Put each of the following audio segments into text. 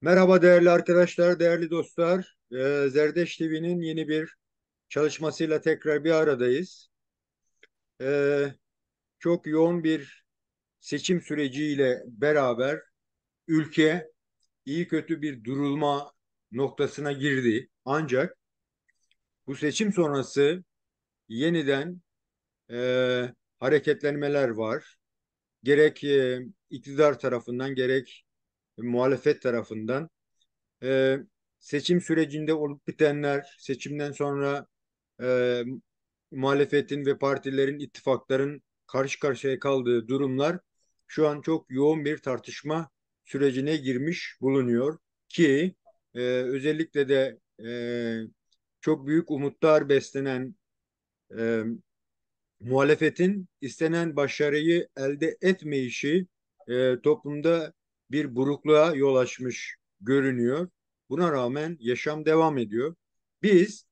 Merhaba değerli arkadaşlar, değerli dostlar. Zerdeş TV'nin yeni bir çalışmasıyla tekrar bir aradayız. Ee, Çok yoğun bir seçim süreciyle beraber ülke iyi kötü bir durulma noktasına girdi. Ancak bu seçim sonrası yeniden hareketlenmeler var. Gerek iktidar tarafından gerek muhalefet tarafından. e, Seçim sürecinde olup bitenler, seçimden sonra e, muhalefetin ve partilerin, ittifakların karşı karşıya kaldığı durumlar şu an çok yoğun bir tartışma sürecine girmiş bulunuyor ki özellikle de çok büyük umutlar beslenen e, muhalefetin istenen başarıyı elde etmeyişi toplumda bir burukluğa yol açmış görünüyor. Buna rağmen yaşam devam ediyor. Biz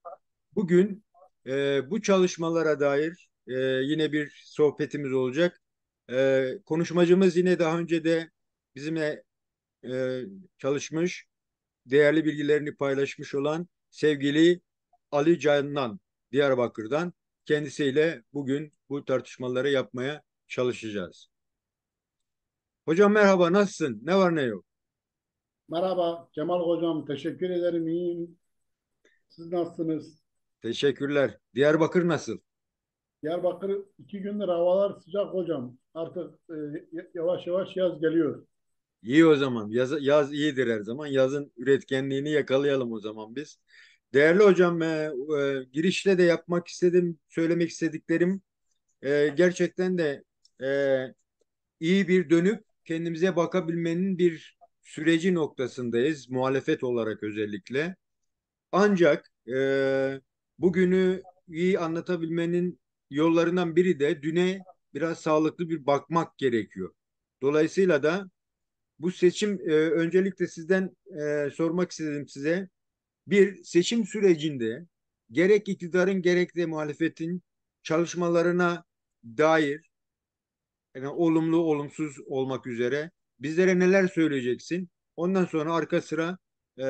bugün bu çalışmalara dair yine bir sohbetimiz olacak. Konuşmacımız yine daha önce de bizimle çalışmış, değerli bilgilerini paylaşmış olan sevgili Ali Candan Diyarbakır'dan, kendisiyle bugün bu tartışmaları yapmaya çalışacağız. Hocam merhaba, nasılsın? Ne var ne yok? Merhaba Kemal Hocam, teşekkür ederim. İyiyim. Siz nasılsınız? Teşekkürler. Diyarbakır nasıl? Diyarbakır 2 gündür havalar sıcak hocam. Artık yavaş yavaş yaz geliyor. İyi o zaman. Yaz iyidir her zaman. Yazın üretkenliğini yakalayalım o zaman biz. Değerli hocam, girişte de yapmak istedim, söylemek istediklerim gerçekten de e, iyi bir dönüp kendimize bakabilmenin bir süreci noktasındayız. Muhalefet olarak özellikle. Ancak bugünü iyi anlatabilmenin yollarından biri de düne biraz sağlıklı bir bakmak gerekiyor. Dolayısıyla da bu seçim öncelikle sizden sormak istedim size. Bir seçim sürecinde gerek iktidarın gerek de muhalefetin çalışmalarına dair yani olumlu olumsuz olmak üzere bizlere neler söyleyeceksin? Ondan sonra arka sıra e,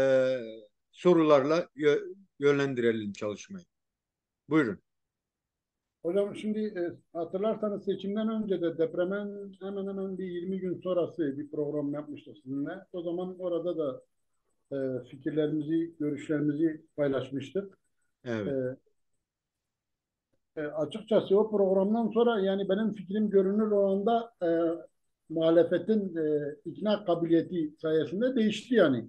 sorularla yönlendirelim çalışmayı. Buyurun. Hocam şimdi hatırlarsanız seçimden önce de depremin hemen hemen bir 20 gün sonrası bir program yapmıştık sizinle. O zaman orada da fikirlerimizi, görüşlerimizi paylaşmıştık. E, Evet, Açıkçası o programdan sonra yani benim fikrim görünür oranda muhalefetin ikna kabiliyeti sayesinde değişti yani.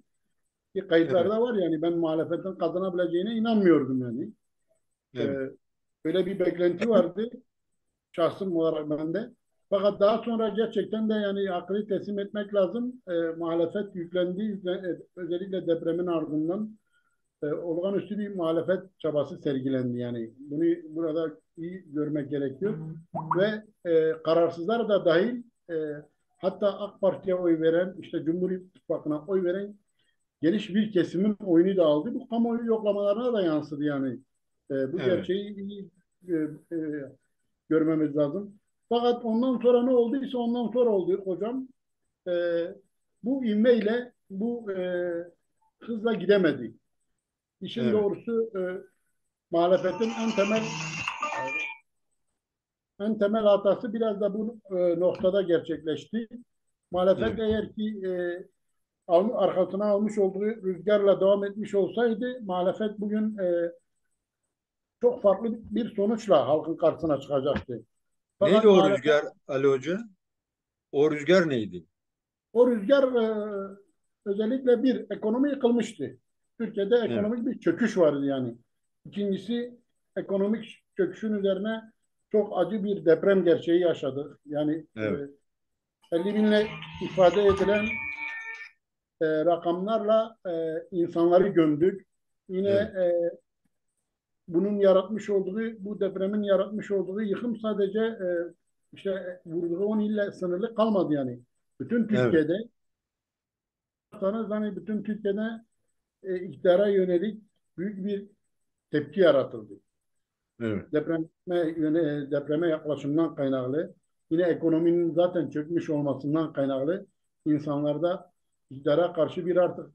Bir evet, kayıtlarda var yani ben muhalefetin kazanabileceğine inanmıyordum yani. evet, Ee, Öyle bir beklenti vardı şahsım olarak bende. Fakat daha sonra gerçekten de yani akıllı teslim etmek lazım. Muhalefet yüklendi. Özellikle depremin ardından olağanüstü bir muhalefet çabası sergilendi yani. Bunu burada iyi görmek gerekiyor. Ve kararsızlar da dahil hatta AK Parti'ye oy veren, işte Cumhur İttifakı'na oy veren geniş bir kesimin oyunu da aldı. Bu kamuoyu yoklamalarına da yansıdı yani. Bu evet, gerçeği iyi e, e, görmemiz lazım. Fakat ondan sonra ne olduysa ondan sonra oldu hocam. E, Bu ivmeyle bu hızla gidemedi. İşin evet, doğrusu muhalefetin en temel hatası biraz da bu noktada gerçekleşti. Muhalefet evet, eğer ki arkasına almış olduğu rüzgarla devam etmiş olsaydı muhalefet bugün çok farklı bir sonuçla halkın karşısına çıkacaktı. neydi Fakat o muhalefet rüzgar Ali Hoca? O rüzgar neydi? o rüzgar özellikle bir ekonomi yıkılmıştı. Türkiye'de Evet, ekonomik bir çöküş vardı yani. İkincisi ekonomik çöküşün üzerine çok acı bir deprem gerçeği yaşadık. Yani evet, 50 binle ifade edilen rakamlarla insanları gömdük. Yine evet, bunun yaratmış olduğu, bu depremin yaratmış olduğu yıkım sadece işte vurduğu 10 ille sınırlı kalmadı yani. Bütün evet, Türkiye'de, hani bütün Türkiye'de iktidara yönelik büyük bir tepki yaratıldı. evet, Depreme yaklaşımdan kaynaklı, yine ekonominin zaten çökmüş olmasından kaynaklı insanlarda iktidara karşı bir artık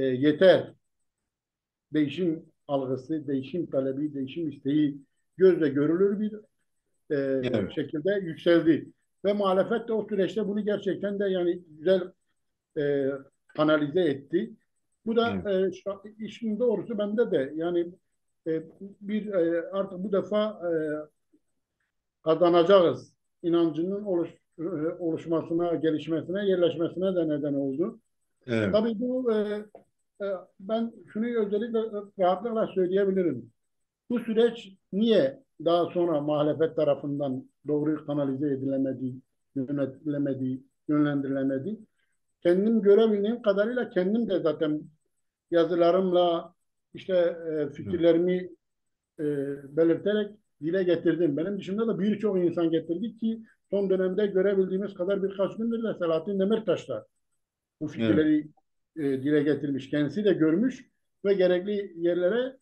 yeter, değişim algısı, değişim talebi, değişim isteği gözle görülür bir Evet. şekilde yükseldi. Ve muhalefet de o süreçte bunu gerçekten de yani güzel e, kanalize etti. Bu da Evet. işin doğrusu bende de yani artık bu defa kazanacağız inancının oluşmasına, gelişmesine, yerleşmesine de neden oldu. Evet. Tabii ben şunu özellikle rahatlıkla söyleyebilirim. Bu süreç niye daha sonra muhalefet tarafından doğru kanalize edilemedi, yönetilemedi, yönlendirilemedi? Kendim görebildiğim kadarıyla kendim de zaten yazılarımla işte Evet. fikirlerimi e, belirterek dile getirdim. Benim dışında da birçok insan getirdi ki son dönemde görebildiğimiz kadar birkaç gündür de Selahattin Demirtaş da bu Evet. fikirleri dile getirmiş. Kendisi de görmüş ve gerekli yerlere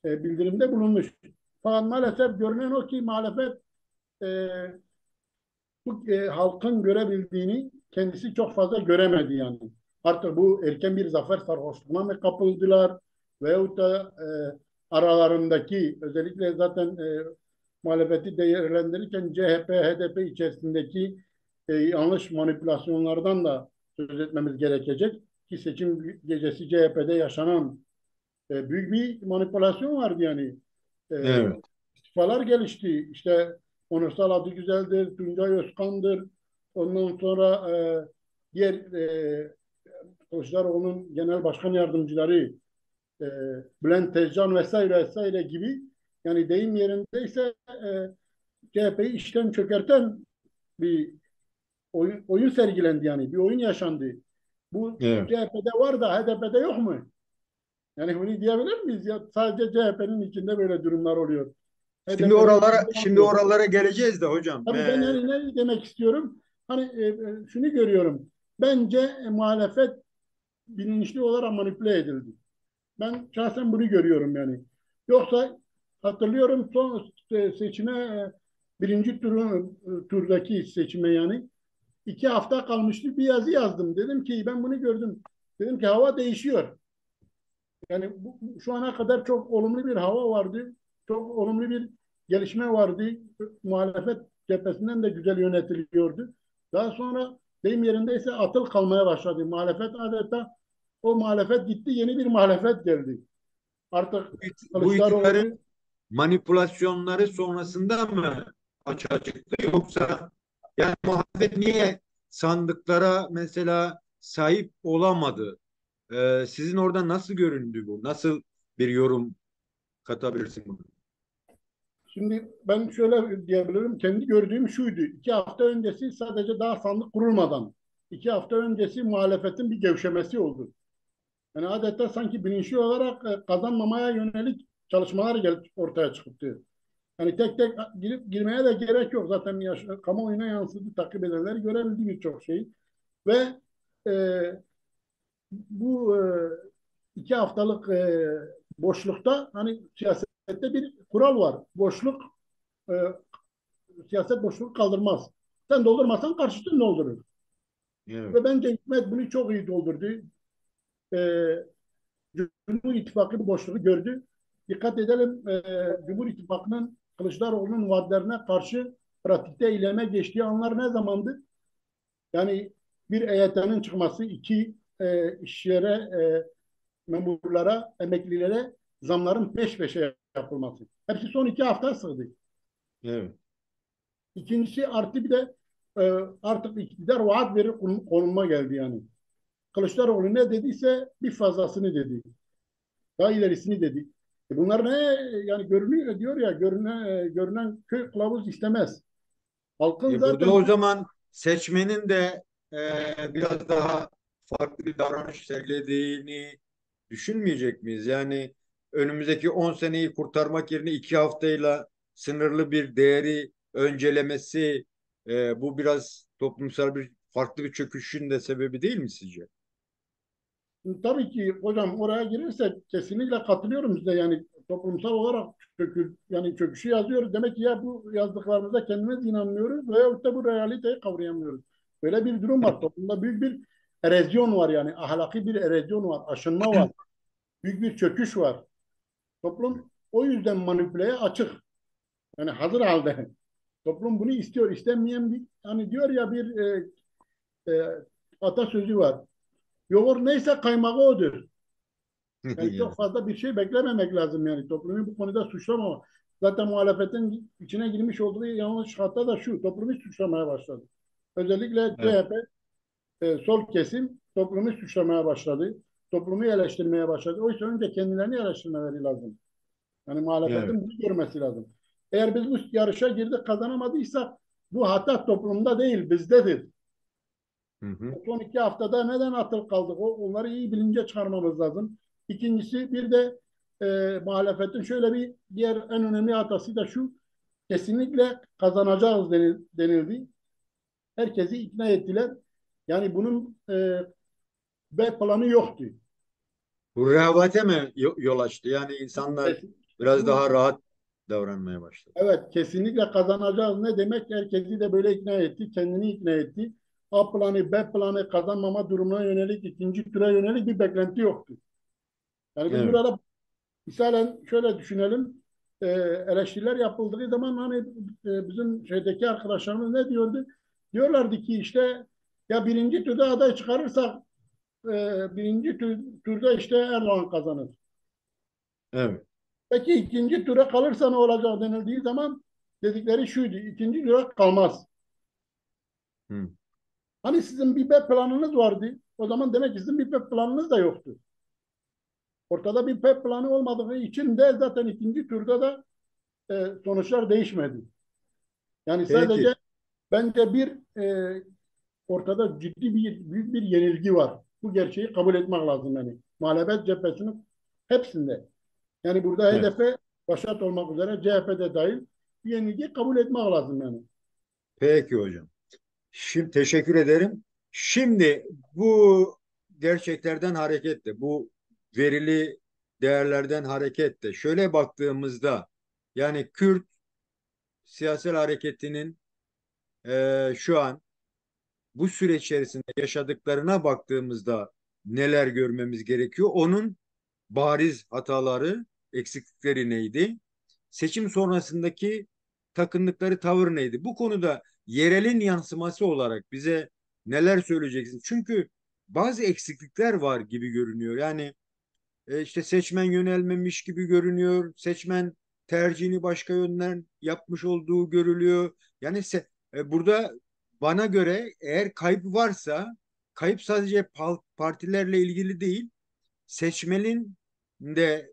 bildirimde bulunmuş. Fakat maalesef görünen o ki muhalefet e, halkın görebildiğini kendisi çok fazla göremedi yani. Artık bu erken bir zafer sarhoşluğuna mı kapıldılar veyahut da aralarındaki özellikle zaten muhalefeti değerlendirirken CHP, HDP içerisindeki yanlış manipülasyonlardan da söz etmemiz gerekecek ki seçim gecesi CHP'de yaşanan büyük bir manipülasyon vardı yani. E, Evet. istifalar gelişti. İşte Onursal adı güzeldir, Tuncay Özkan'dır. Ondan sonra diğer Kılıçdaroğlu'nun genel başkan yardımcıları e, Bülent Tezcan vesaire vesaire gibi yani deyim yerindeyse CHP'yi işten çökerten bir oyun sergilendi yani. Bir oyun yaşandı. Bu Evet. CHP'de var da HDP'de yok mu? Yani bunu diyebilir miyiz? Ya sadece CHP'nin içinde böyle durumlar oluyor. Şimdi HDP'nin oralara içinde şimdi olmuyor. oralara geleceğiz de hocam. Tabii ben yani ne demek istiyorum? Hani şunu görüyorum. Bence muhalefet bilinçli olarak manipüle edildi. Ben şahsen bunu görüyorum yani. Yoksa hatırlıyorum son seçime birinci turdaki seçime yani 2 hafta kalmıştı bir yazı yazdım. Dedim ki ben bunu gördüm. Dedim ki hava değişiyor. Yani şu ana kadar çok olumlu bir hava vardı. Çok olumlu bir gelişme vardı. Muhalefet cephesinden de güzel yönetiliyordu. Daha sonra deyim yerindeyse atıl kalmaya başladı. Muhalefet adeta o muhalefet gitti yeni bir muhalefet geldi. Artık Bu iktidarın Kılıçdaroğlu manipülasyonları sonrasında mı açığa çıktı, yoksa yani muhalefet niye sandıklara mesela sahip olamadı? Sizin orada nasıl göründü bu? Nasıl bir yorum katabilirsin bunu? şimdi ben şöyle diyebilirim. Kendi gördüğüm şuydu. 2 hafta öncesi sadece daha sandık kurulmadan 2 hafta öncesi muhalefetin bir gevşemesi oldu. Yani adeta sanki bilinçli olarak kazanmamaya yönelik çalışmalar ortaya çıktı. Yani tek tek girmeye de gerek yok. Zaten kamuoyuna yansıdı, takip edenler görebildi birçok şeyi. Ve e, bu 2 haftalık boşlukta hani siyasette bir kural var. E, siyaset boşluğu kaldırmaz. Sen doldurmasan karşıtın doldurur. Evet. Ve bence Hikmet bunu çok iyi doldurdu. E, Cumhur İttifakı bu boşluğu gördü. Dikkat edelim Cumhur İttifakı'nın Kılıçdaroğlu'nun vaatlerine karşı pratikte eyleme geçtiği anlar ne zamandı? Yani bir EYT'nin çıkması, iki işçilere, memurlara, emeklilere zamların peş peşe yapılması. Hepsi son 2 hafta sığdı. Evet. İkincisi artı bir de artık iktidar vaat verir konuma geldi yani. Kılıçdaroğlu ne dediyse bir fazlasını dedi. Daha ilerisini dedi. Bunlar ne yani görünüyor diyor ya görünen köy kılavuz istemez. Halkın Burada zaten o zaman seçmenin de biraz daha farklı bir davranış sergilediğini düşünmeyecek miyiz? Yani önümüzdeki 10 seneyi kurtarmak yerine 2 haftayla sınırlı bir değeri öncelemesi, bu biraz toplumsal bir farklı bir çöküşün de sebebi değil mi sizce? tabii ki hocam oraya girersek kesinlikle katılıyorum size yani toplumsal olarak yani çöküşü yazıyoruz. Demek ki ya bu yazdıklarımıza kendimiz inanmıyoruz veyahut da bu realiteyi kavrayamıyoruz. Böyle bir durum var. Toplumda büyük bir erozyon var yani. Ahlaki bir erozyon var. Aşınma var. Büyük bir çöküş var. Toplum o yüzden manipüleye açık. Yani hazır halde. Toplum bunu istiyor. İstemeyen bir, hani diyor ya bir e, atasözü var. Yoğurt neyse kaymağı odur. Yani Ya, çok fazla bir şey beklememek lazım yani. Toplumu bu konuda suçlama. Zaten muhalefetin içine girmiş olduğu yanlış hatta da şu. Toplumu suçlamaya başladı. Özellikle evet, CHP sol kesim toplumu suçlamaya başladı. Toplumu eleştirmeye başladı. Oysa önce kendilerini eleştirmeleri lazım. Yani evet. muhalefetin bunu görmesi lazım. Eğer biz bu yarışa girdik kazanamadıysak bu hata toplumda değil bizdedir. Hı hı. Son 2 haftada neden atıl kaldık? Onları iyi bilince çıkarmamız lazım. İkincisi bir de muhalefetin şöyle bir diğer en önemli hatası da şu. Kesinlikle kazanacağız denildi. Herkesi ikna ettiler. Yani bunun B planı yoktu. Bu rehavete mi yol açtı? Yani insanlar Kesin, biraz bu daha rahat davranmaya başladı. evet kesinlikle kazanacağız ne demek? Herkesi de böyle ikna etti, kendini ikna etti. A planı, B planı kazanmama durumuna yönelik, ikinci tura yönelik bir beklenti yoktu. Yani biz Evet. burada misalen şöyle düşünelim. Eleştiriler yapıldığı zaman hani bizim şeydeki arkadaşlarımız ne diyordu? Diyorlardı ki işte ya birinci turda aday çıkarırsak birinci turda işte Erdoğan kazanır. Evet. Peki ikinci tura kalırsa ne olacak denildiği zaman dedikleri şuydu. İkinci tura kalmaz. Hı. Hani sizin bir B planınız vardı. O zaman demek ki sizin bir B planınız da yoktu. Ortada bir B planı olmadığı için de zaten ikinci turda da sonuçlar değişmedi. Yani Peki. sadece bence ortada ciddi büyük bir yenilgi var. Bu gerçeği kabul etmek lazım yani. Muhalefet cephesinin hepsinde. Yani burada Evet. HDP başat olmak üzere CHP'de dahil bir yenilgiyi kabul etmek lazım yani. Peki hocam. Şimdi teşekkür ederim. Şimdi bu gerçeklerden hareketle, bu verili değerlerden hareketle şöyle baktığımızda yani Kürt siyasal hareketinin şu an bu süreç içerisinde yaşadıklarına baktığımızda neler görmemiz gerekiyor? Onun bariz hataları, eksiklikleri neydi? Seçim sonrasındaki takındıkları tavır neydi? Bu konuda yerelin yansıması olarak bize neler söyleyeceksin? Çünkü bazı eksiklikler var gibi görünüyor. Yani işte seçmen yönelmemiş gibi görünüyor. Seçmen tercihini başka yönden yapmış olduğu görülüyor. Yani burada bana göre eğer kayıp varsa kayıp sadece partilerle ilgili değil, seçmenin de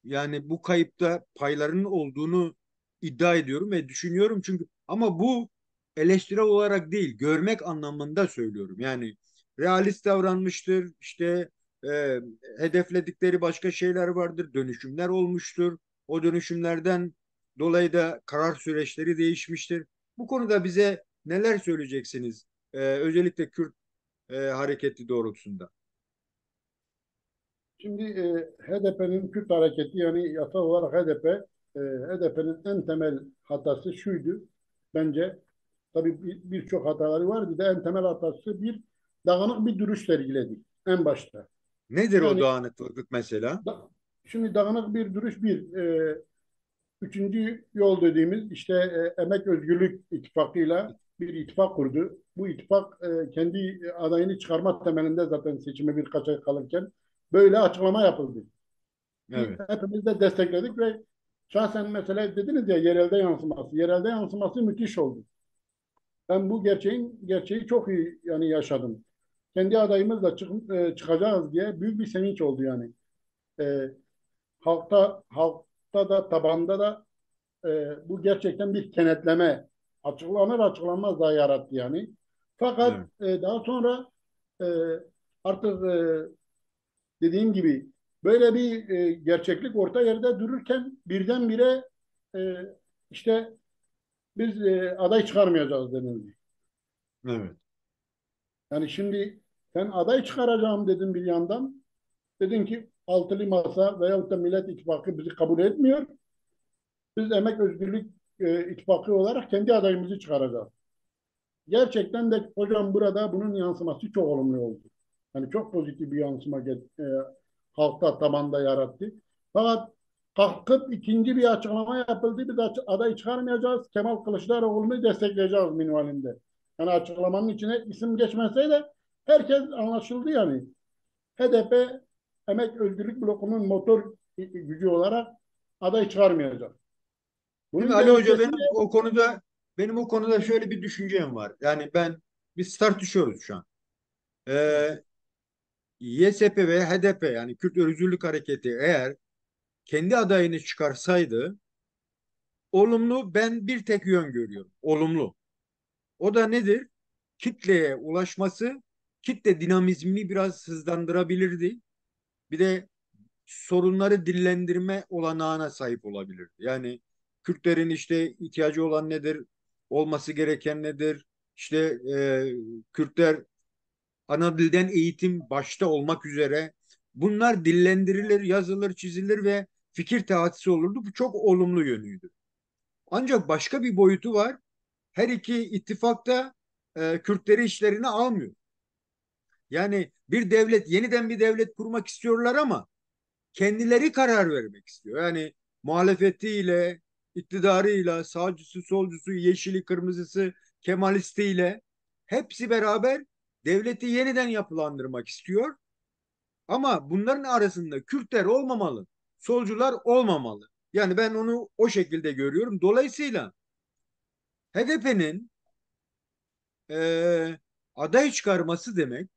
yani bu kayıpta paylarının olduğunu iddia ediyorum ve düşünüyorum çünkü ama bu eleştirel olarak değil, görmek anlamında söylüyorum. Yani realist davranmıştır, işte e, hedefledikleri başka şeyler vardır, dönüşümler olmuştur. O dönüşümlerden dolayı da karar süreçleri değişmiştir. Bu konuda bize neler söyleyeceksiniz? Özellikle Kürt hareketi doğrultusunda. Şimdi HDP'nin Kürt hareketi yani yasal olarak HDP'nin en temel hatası şuydu. Bence tabii birçok hataları var. Bir de en temel hatası bir dağınık bir duruş sergiledi en başta. Nedir o Yani dağınıklık mesela? da, şimdi dağınık bir duruş üçüncü yol dediğimiz işte Emek Özgürlük İttifakı'yla bir ittifak kurdu. Bu ittifak kendi adayını çıkarma temelinde zaten seçime birkaç ay kalırken böyle açıklama yapıldı. Ki Evet. hepimiz de destekledik ve şahsen mesela dediniz ya yerelde yansıması. Yerelde yansıması müthiş oldu. Ben bu gerçeği çok iyi yani yaşadım. Kendi adayımızla çıkacağız diye büyük bir sevinç oldu yani. E, halkta da tabanda da bu gerçekten bir kenetleme açıklanır açıklanmaz daha yarattı yani. Fakat Evet. daha sonra e, artık dediğim gibi böyle bir gerçeklik orta yerde dururken birdenbire e, işte biz aday çıkarmayacağız denildi. Evet. Yani şimdi sen aday çıkaracağım dedin bir yandan. Dedin ki altılı masa veyahut da Millet İttifakı bizi kabul etmiyor. Biz Emek Özgürlük İttifakı olarak kendi adayımızı çıkaracağız. Gerçekten de hocam burada bunun yansıması çok olumlu oldu. Yani çok pozitif bir yansıma halkta tabanda yarattı. Fakat kalkıp ikinci bir açıklama yapıldı. Biz aday çıkarmayacağız. Kemal Kılıçdaroğlu'nu destekleyeceğiz minvalinde. Yani açıklamanın içine isim geçmeseydi herkes anlaşıldı yani. HDP Emek Özgürlük Bloku'nun motor gücü olarak aday çıkarmayacak. Şimdi Bunun Ali Hoca gerekçesi benim o konuda şöyle bir düşüncem var. Yani biz tartışıyoruz şu an. Ee, YSP ve HDP yani Kürt Özgürlük Hareketi eğer kendi adayını çıkarsaydı olumlu ben bir tek yön görüyorum. Olumlu. O da nedir? Kitleye ulaşması, kitle dinamizmini biraz hızlandırabilirdi. Bir de sorunları dillendirme olanağına sahip olabilirdi. Yani Kürtlerin işte ihtiyacı olan nedir? Olması gereken nedir? İşte Kürtler ana dilden eğitim başta olmak üzere bunlar dillendirilir, yazılır, çizilir ve fikir teatisi olurdu. Bu çok olumlu yönüydü. Ancak başka bir boyutu var. Her iki ittifak da Kürtleri işlerine almıyor. Yani yeniden bir devlet kurmak istiyorlar ama kendileri karar vermek istiyor. Yani muhalefetiyle, iktidarıyla, sağcısı, solcusu, yeşili, kırmızısı, kemalistiyle hepsi beraber devleti yeniden yapılandırmak istiyor. Ama bunların arasında Kürtler olmamalı, solcular olmamalı. Yani ben onu o şekilde görüyorum. Dolayısıyla HDP'nin aday çıkarması demek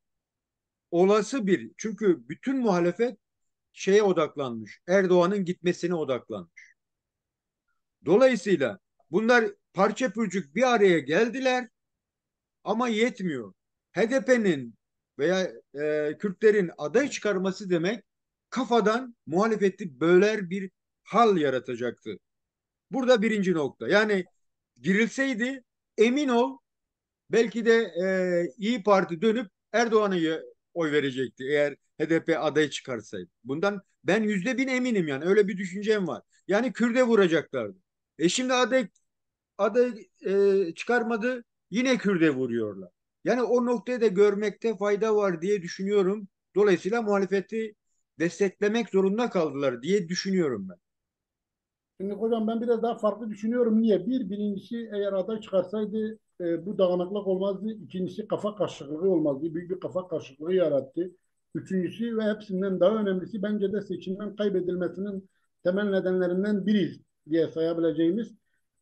olası bir. Çünkü bütün muhalefet şeye odaklanmış. Erdoğan'ın gitmesine odaklanmış. Dolayısıyla bunlar parça pürçük bir araya geldiler ama yetmiyor. HDP'nin veya Kürtlerin aday çıkarması demek kafadan muhalefeti böler bir hal yaratacaktı. Burada birinci nokta. Yani girilseydi emin ol belki de İyi Parti dönüp Erdoğan'a oy verecekti eğer HDP adayı çıkarsaydı. Bundan ben %1.000 eminim yani öyle bir düşüncem var. Yani Kürt'e vuracaklardı. Şimdi aday çıkarmadı yine Kürt'e vuruyorlar. Yani o noktayı da görmekte fayda var diye düşünüyorum. Dolayısıyla muhalefeti desteklemek zorunda kaldılar diye düşünüyorum ben. Şimdi hocam ben biraz daha farklı düşünüyorum. Niye? Birincisi eğer aday çıkarsaydı bu dağınıklık olmazdı. İkincisi kafa karışıklığı olmazdı. Büyük bir kafa karışıklığı yarattı. Üçüncüsü ve hepsinden daha önemlisi bence de seçimden kaybedilmesinin temel nedenlerinden biri diye sayabileceğimiz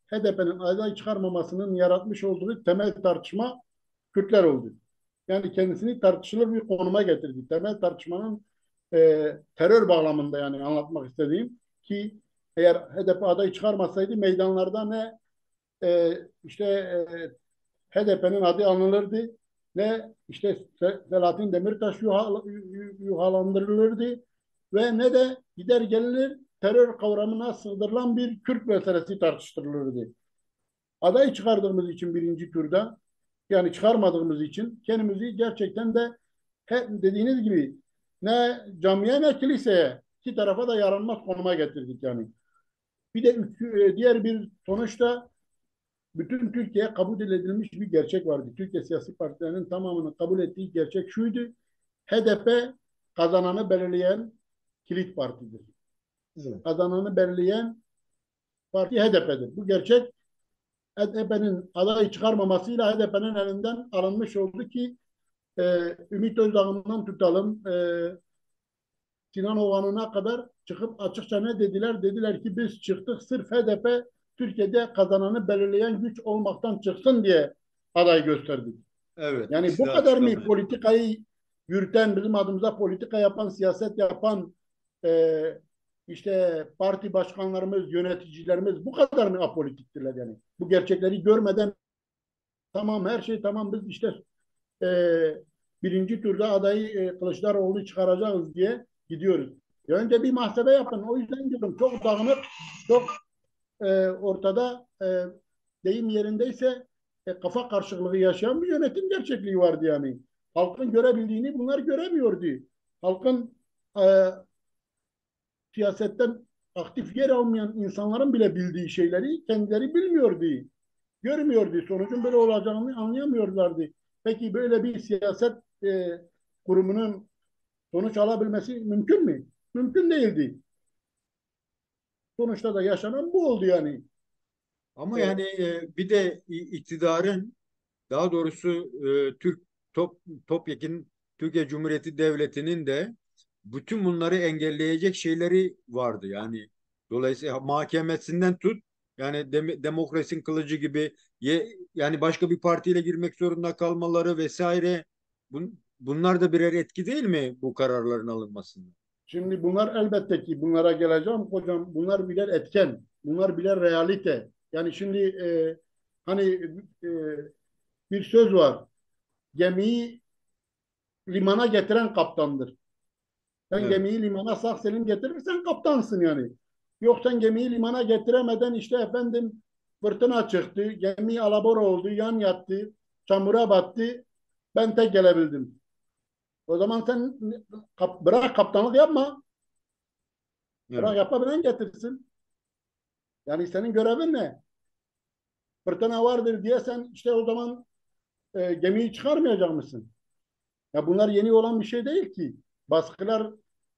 HDP'nin aday çıkarmamasının yaratmış olduğu temel tartışma Kürtler oldu. Yani kendisini tartışılır bir konuma getirdi. Temel tartışmanın terör bağlamında yani anlatmak istediğim ki eğer HDP adayı çıkarmasaydı meydanlarda ne işte HDP'nin adı anılırdı ne işte Selahattin Demirtaş yuhalandırılırdı ve ne de gider gelinir terör kavramına sığdırılan bir Kürt meselesi tartıştırılırdı. Aday çıkardığımız için birinci turda yani çıkarmadığımız için kendimizi gerçekten de dediğiniz gibi ne camiye ne kiliseye iki tarafa da yaranmaz konuma getirdik yani. Bir de diğer bir sonuçta bütün Türkiye kabul edilmiş bir gerçek vardı. Türkiye siyasi partilerinin tamamını kabul ettiği gerçek şuydu. HDP kazananı belirleyen kilit partidir. Evet. Kazananı belirleyen parti HDP'dir. Bu gerçek HDP'nin aday çıkarmamasıyla HDP'nin elinden alınmış oldu ki Ümit Özdağ'ından tutalım Sinan Oğan'ına kadar çıkıp açıkça ne dediler? Dediler ki biz çıktık sırf HDP Türkiye'de kazananı belirleyen güç olmaktan çıksın diye aday gösterdik. Evet, Yani ikisi bu de kadar açıklama mı yaptı. politikayı yürüten, bizim adımıza politika yapan, siyaset yapan e, işte parti başkanlarımız, yöneticilerimiz bu kadar mı apolitiktirler yani? Bu gerçekleri görmeden tamam her şey tamam biz işte e, birinci turda adayı Kılıçdaroğlu çıkaracağız diye gidiyoruz. Ya önce bir mahsebe yapın. O yüzden diyorum çok dağınık, çok ortada deyim yerindeyse kafa karşılığı yaşayan bir yönetim gerçekliği vardı yani. Halkın görebildiğini bunlar göremiyordu. Halkın e, siyasetten aktif yer almayan insanların bile bildiği şeyleri kendileri bilmiyordu. görmüyordu. Sonucun böyle olacağını anlayamıyorlardı. Peki böyle bir siyaset kurumunun sonuç alabilmesi mümkün mü? Mümkün değildi. Sonuçta da yaşanan bu oldu yani. Ama E, yani bir de iktidarın, daha doğrusu Türk top, topyekün Türkiye Cumhuriyeti Devleti'nin de bütün bunları engelleyecek şeyleri vardı. Yani dolayısıyla mahkemesinden tut, yani demokrasinin kılıcı gibi, yani başka bir partiyle girmek zorunda kalmaları vesaire, bunlar da birer etki değil mi bu kararların alınmasında? Şimdi bunlar elbette ki bunlara geleceğim hocam. Bunlar birer etken. Bunlar birer realite. Yani şimdi hani e, bir söz var. Gemiyi limana getiren kaptandır. Sen Evet. gemiyi limana sağ selim getirirsen kaptansın yani. Yok sen gemiyi limana getiremeden işte efendim fırtına çıktı, gemi alabora oldu, yan yattı, çamura battı. Ben tek gelebildim. O zaman sen bırak kaptanlık yapma. Bırak Evet. yapabilen getirsin. Yani senin görevin ne? Fırtına vardır diye sen işte o zaman gemiyi çıkarmayacak mısın? Ya bunlar yeni olan bir şey değil ki. Baskılar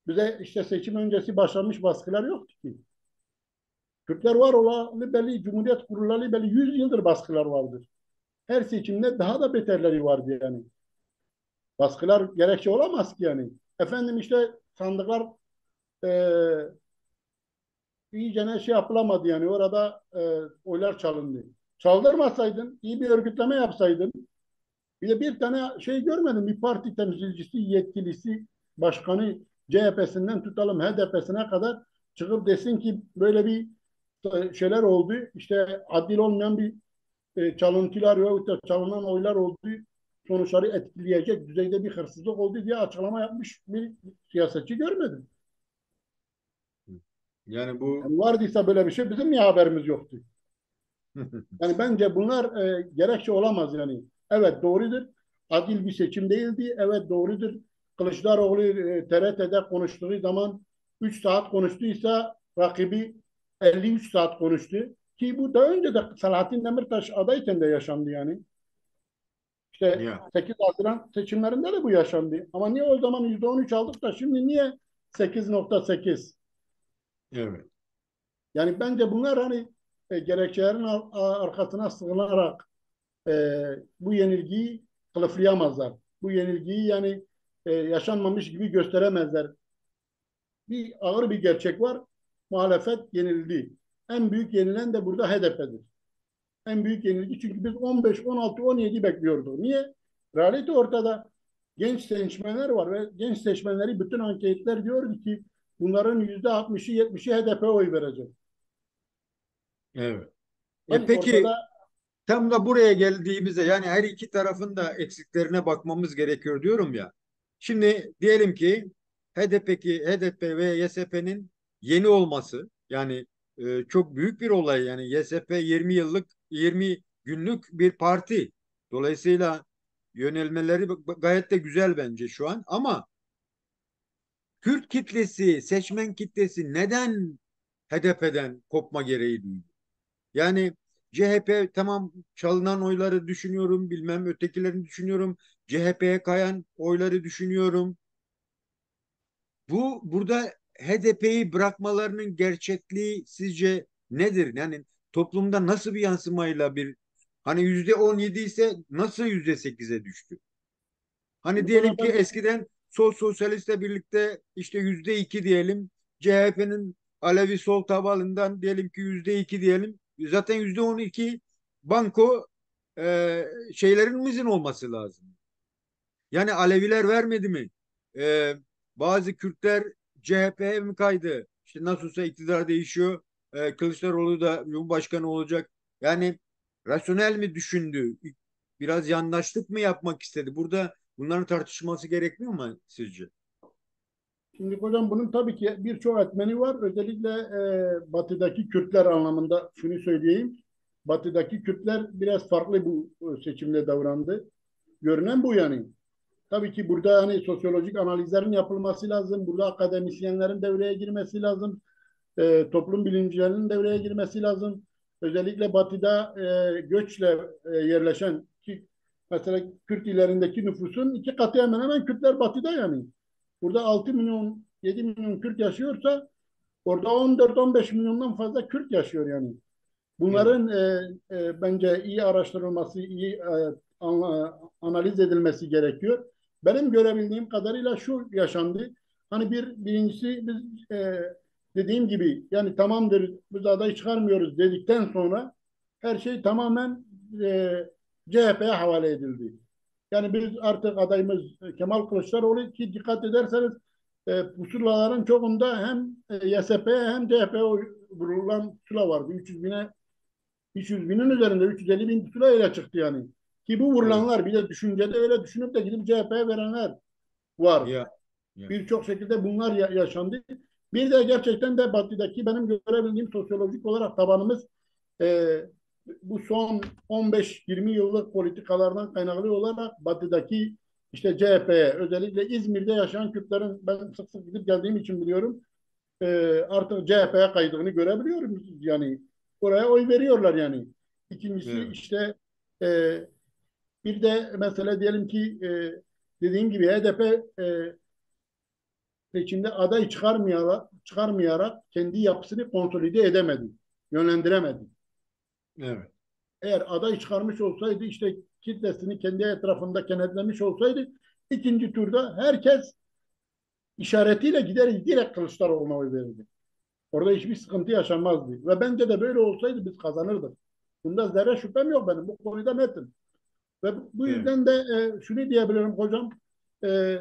bize işte seçim öncesi başlamış baskılar yoktu ki. Kürtler var olalı belli, Cumhuriyet kurulalı belli 100 yıldır baskılar vardır. Her seçimde daha da beterleri vardı yani. Baskılar gerekçe olamaz ki yani. Efendim işte sandıklar e, iyice ne şey yapılamadı yani. Orada oylar çalındı. Çaldırmasaydın, iyi bir örgütleme yapsaydın, bir de bir tane şey görmedim. Bir parti temsilcisi, yetkilisi, başkanı CHP'sinden tutalım HDP'sine kadar çıkıp desin ki böyle bir şeyler oldu. İşte adil olmayan bir çalıntılar ve çalınan oylar oldu. Sonuçları etkileyecek düzeyde bir hırsızlık oldu diye açıklama yapmış bir siyasetçi görmedim. Yani bu Yani vardıysa böyle bir şey bizim niye haberimiz yoktu? Yani bence bunlar gerekçe olamaz yani. Evet doğrudur. Adil bir seçim değildi. Evet doğrudur. Kılıçdaroğlu TRT'de konuştuğu zaman 3 saat konuştuysa rakibi 53 saat konuştu. Ki bu daha önce de Selahattin Demirtaş adayken de yaşandı yani. İşte ya 8 Haziran seçimlerinde de bu yaşandı. Ama niye o zaman %13 aldık da şimdi niye 8,8? evet. Yani bence bunlar hani gerekçelerin arkasına sığınarak bu yenilgiyi kılıflayamazlar. Bu yenilgiyi yani yaşanmamış gibi gösteremezler. Bir ağır bir gerçek var. Muhalefet yenildi. En büyük yenilen de burada HDP'dir. En büyük yenilgi çünkü biz 15, 16, 17 bekliyorduk. Niye? Realite ortada. Genç seçmenler var ve genç seçmenleri bütün anketler diyor ki bunların %60'ı 70'i HDP'ye oy verecek. Evet. Hani Peki, ortada tam da buraya geldiğimizde, yani her iki tarafın da eksiklerine bakmamız gerekiyor diyorum ya. Şimdi diyelim ki HDP ve YSP'nin yeni olması, yani çok büyük bir olay. Yani YSP 20 günlük bir parti. Dolayısıyla yönelmeleri gayet de güzel bence şu an, ama Kürt kitlesi, seçmen kitlesi neden HDP'den kopma gereği duydu? Yani CHP, tamam, çalınan oyları düşünüyorum, bilmem ötekilerini düşünüyorum. CHP'ye kayan oyları düşünüyorum. Burada HDP'yi bırakmalarının gerçekliği sizce nedir? Yani toplumda nasıl bir yansımayla, hani %17 ise nasıl %8'e düştü? Hani şimdi diyelim hocam ki eskiden sosyalistle birlikte işte %2 diyelim. CHP'nin Alevi sol tabanından diyelim ki %2 diyelim. Zaten %12 banko şeylerimizin olması lazım. Yani Aleviler vermedi mi? E, Bazı Kürtler CHP'ye mi kaydı? İşte nasılsa iktidar değişiyor. Kılıçdaroğlu da Cumhurbaşkanı olacak. Yani rasyonel mi düşündü? Biraz yandaşlık mı yapmak istedi? Burada bunların tartışılması gerekmiyor mu sizce? Şimdi hocam bunun tabii ki birçok etmeni var. Özellikle batıdaki Kürtler anlamında şunu söyleyeyim. Batıdaki Kürtler biraz farklı bu seçimde davrandı. Görünen bu yani. Tabii ki burada hani sosyolojik analizlerin yapılması lazım. Burada akademisyenlerin devreye girmesi lazım. Toplum bilimcilerinin devreye girmesi lazım. özellikle batıda göçle yerleşen ki mesela Kürt illerindeki nüfusun iki katı hemen hemen Kürtler batıda yani. Burada 6 milyon 7 milyon Kürt yaşıyorsa orada 14-15 milyondan fazla Kürt yaşıyor yani. Evet. Bunların bence iyi araştırılması, iyi analiz edilmesi gerekiyor. Benim görebildiğim kadarıyla şu yaşandı. Hani birincisi biz dediğim gibi yani tamamdır biz adayı çıkarmıyoruz dedikten sonra her şey tamamen e, CHP'ye havale edildi. Yani biz artık adayımız Kemal Kılıçdaroğlu ki dikkat ederseniz pusulaların çoğunda hem YSP'ye hem CHP'ye vurulan pusula vardı. 300 binin üzerinde 350 bin pusula öyle çıktı yani. Ki bu Evet. vurulanlar bir de düşüncede öyle düşünüp de gidip CHP'ye verenler var. Ya. Ya. Birçok şekilde bunlar yaşandı. Bir de gerçekten de Batı'daki benim görebildiğim sosyolojik olarak tabanımız e, bu son 15-20 yıllık politikalardan kaynaklı olarak Batı'daki işte CHP'ye özellikle İzmir'de yaşayan Kürtlerin ben sık sık gidip geldiğim için biliyorum artık CHP'ye kaydığını görebiliyorum. Yani oraya oy veriyorlar yani. İkincisi Evet. işte e, bir de mesela diyelim ki dediğim gibi HDP seçimde aday çıkarmayarak kendi yapısını konsolide edemedi, yönlendiremedi. Evet. Eğer aday çıkarmış olsaydı işte kitlesini kendi etrafında kenetlemiş olsaydı ikinci turda herkes işaretiyle gider direkt Kılıçdaroğlu'na oy verirdi. Orada hiçbir sıkıntı yaşanmazdı. Ve bence de böyle olsaydı biz kazanırdık. Bunda zerre şüphem yok benim. Bu konuda netim. Ve bu Evet. yüzden de şunu diyebilirim hocam. E,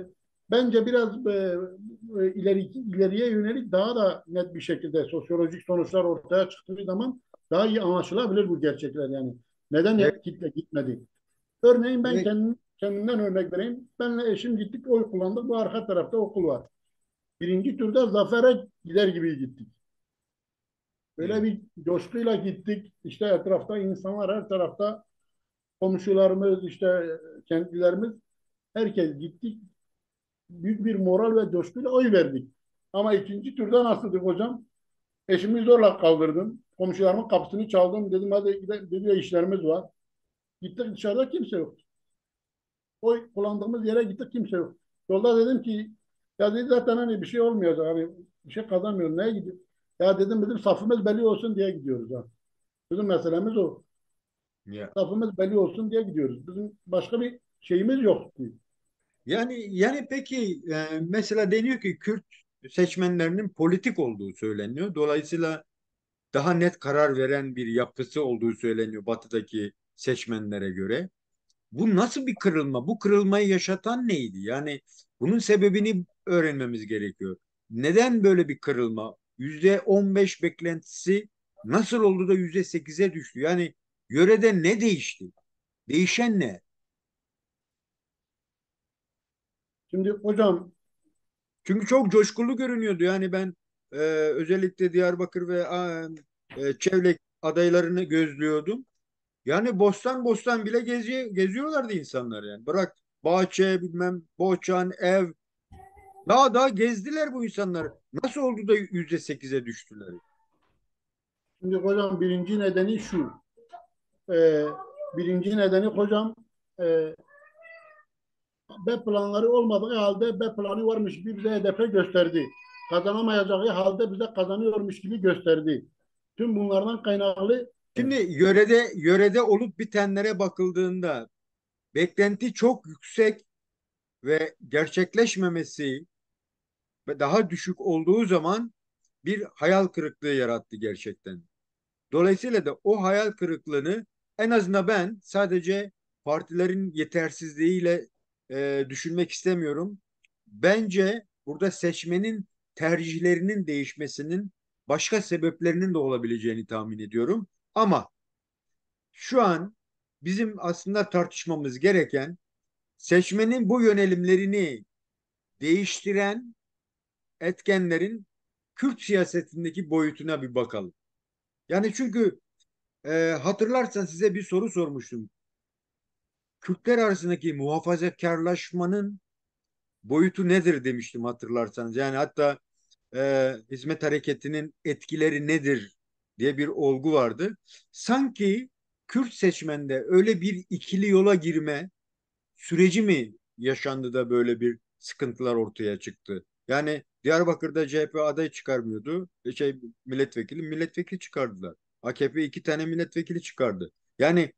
bence biraz ileriye yönelik daha da net bir şekilde sosyolojik sonuçlar ortaya çıktığı zaman daha iyi anlaşılabilir bu gerçekler yani. Evet. Neden kitle gitmedi? Örneğin ben Evet. kendimden örnek vereyim. Benle eşim gittik oy kullandık. Bu arka tarafta okul var. Birinci turda zafere gider gibi gittik. Böyle Evet. bir coşkuyla gittik. İşte etrafta insanlar her tarafta komşularımız işte kentlilerimiz herkes gittik. Büyük bir moral ve coşkuyla oy verdik. Ama ikinci turda nasıldık hocam? Eşimi zorla kaldırdım. Komşularımın kapısını çaldım. Dedim hadi gidelim. Dedi ya işlerimiz var. Gittik dışarıda kimse yok. Oy kullandığımız yere gittik kimse yok. Yolda dedim ki ya dedi zaten hani bir şey olmayacak. Hani bir şey kazanmıyoruz. Neye gidiyor? Ya dedim safımız belli olsun diye gidiyoruz ha. Bizim meselemiz o. Ya. Safımız belli olsun diye gidiyoruz. Bizim başka bir şeyimiz yok. Yani peki mesela deniyor ki Kürt seçmenlerinin politik olduğu söyleniyor. Dolayısıyla daha net karar veren bir yapısı olduğu söyleniyor batıdaki seçmenlere göre. Bu nasıl bir kırılma? Bu kırılmayı yaşatan neydi? Yani bunun sebebini öğrenmemiz gerekiyor. Neden böyle bir kırılma? %15 beklentisi nasıl oldu da %8'e düştü? Yani yörede ne değişti? Değişen ne? Şimdi hocam Çünkü çok coşkulu görünüyordu. Yani ben özellikle Diyarbakır ve Çevre adaylarını gözlüyordum. Yani bostan bostan bile geziyorlardı insanlar yani. Bırak bahçe bilmem bohçan ev daha gezdiler bu insanlar. Nasıl oldu da %8'e düştüler? şimdi hocam birinci nedeni şu. Ee, birinci nedeni hocam e, B planları olmadığı halde B planı varmış gibi bize HDP gösterdi. Kazanamayacağı halde bize kazanıyormuş gibi gösterdi. Tüm bunlardan kaynaklı Şimdi yörede olup bitenlere bakıldığında beklenti çok yüksek ve gerçekleşmemesi ve daha düşük olduğu zaman bir hayal kırıklığı yarattı gerçekten. Dolayısıyla da o hayal kırıklığını en azından ben sadece partilerin yetersizliğiyle düşünmek istemiyorum. Bence burada seçmenin tercihlerinin değişmesinin başka sebeplerinin de olabileceğini tahmin ediyorum. Ama şu an bizim aslında tartışmamız gereken seçmenin bu yönelimlerini değiştiren etkenlerin Kürt siyasetindeki boyutuna bir bakalım. Yani çünkü hatırlarsan size bir soru sormuştum. Kürtler arasındaki muhafazakarlaşmanın boyutu nedir demiştim hatırlarsanız. Yani hatta Hizmet Hareketi'nin etkileri nedir diye bir olgu vardı. Sanki Kürt seçmende öyle bir ikili yola girme süreci mi yaşandı da böyle bir sıkıntılar ortaya çıktı? Yani Diyarbakır'da CHP aday çıkarmıyordu. Milletvekili çıkardılar. AKP iki tane milletvekili çıkardı. Yani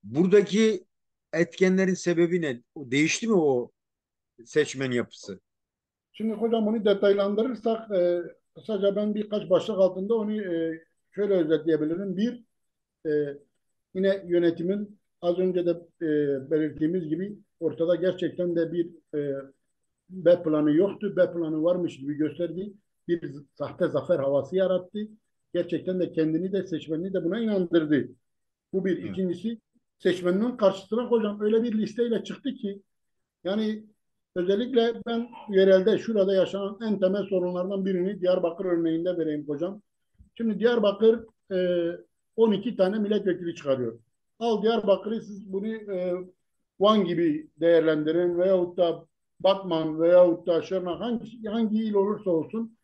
buradaki etkenlerin sebebi ne? Değişti mi o seçmen yapısı? Şimdi hocam bunu detaylandırırsak kısaca ben birkaç başlık altında onu şöyle özetleyebilirim. Bir, e, yine yönetimin az önce de belirttiğimiz gibi ortada gerçekten de bir B planı yoktu. B planı varmış gibi gösterdi. Bir sahte zafer havası yarattı. Gerçekten de kendini de seçmenini de buna inandırdı. Bu bir. Evet. İkincisi, seçmeninin karşısına hocam öyle bir listeyle çıktı ki yani özellikle ben yerelde şurada yaşanan en temel sorunlardan birini Diyarbakır örneğinde vereyim hocam. Şimdi Diyarbakır 12 tane milletvekili çıkarıyor. Al Diyarbakır'ı siz bunu Van gibi değerlendirin veyahut da Batman veyahut da Şırnak hangi il olursa olsun.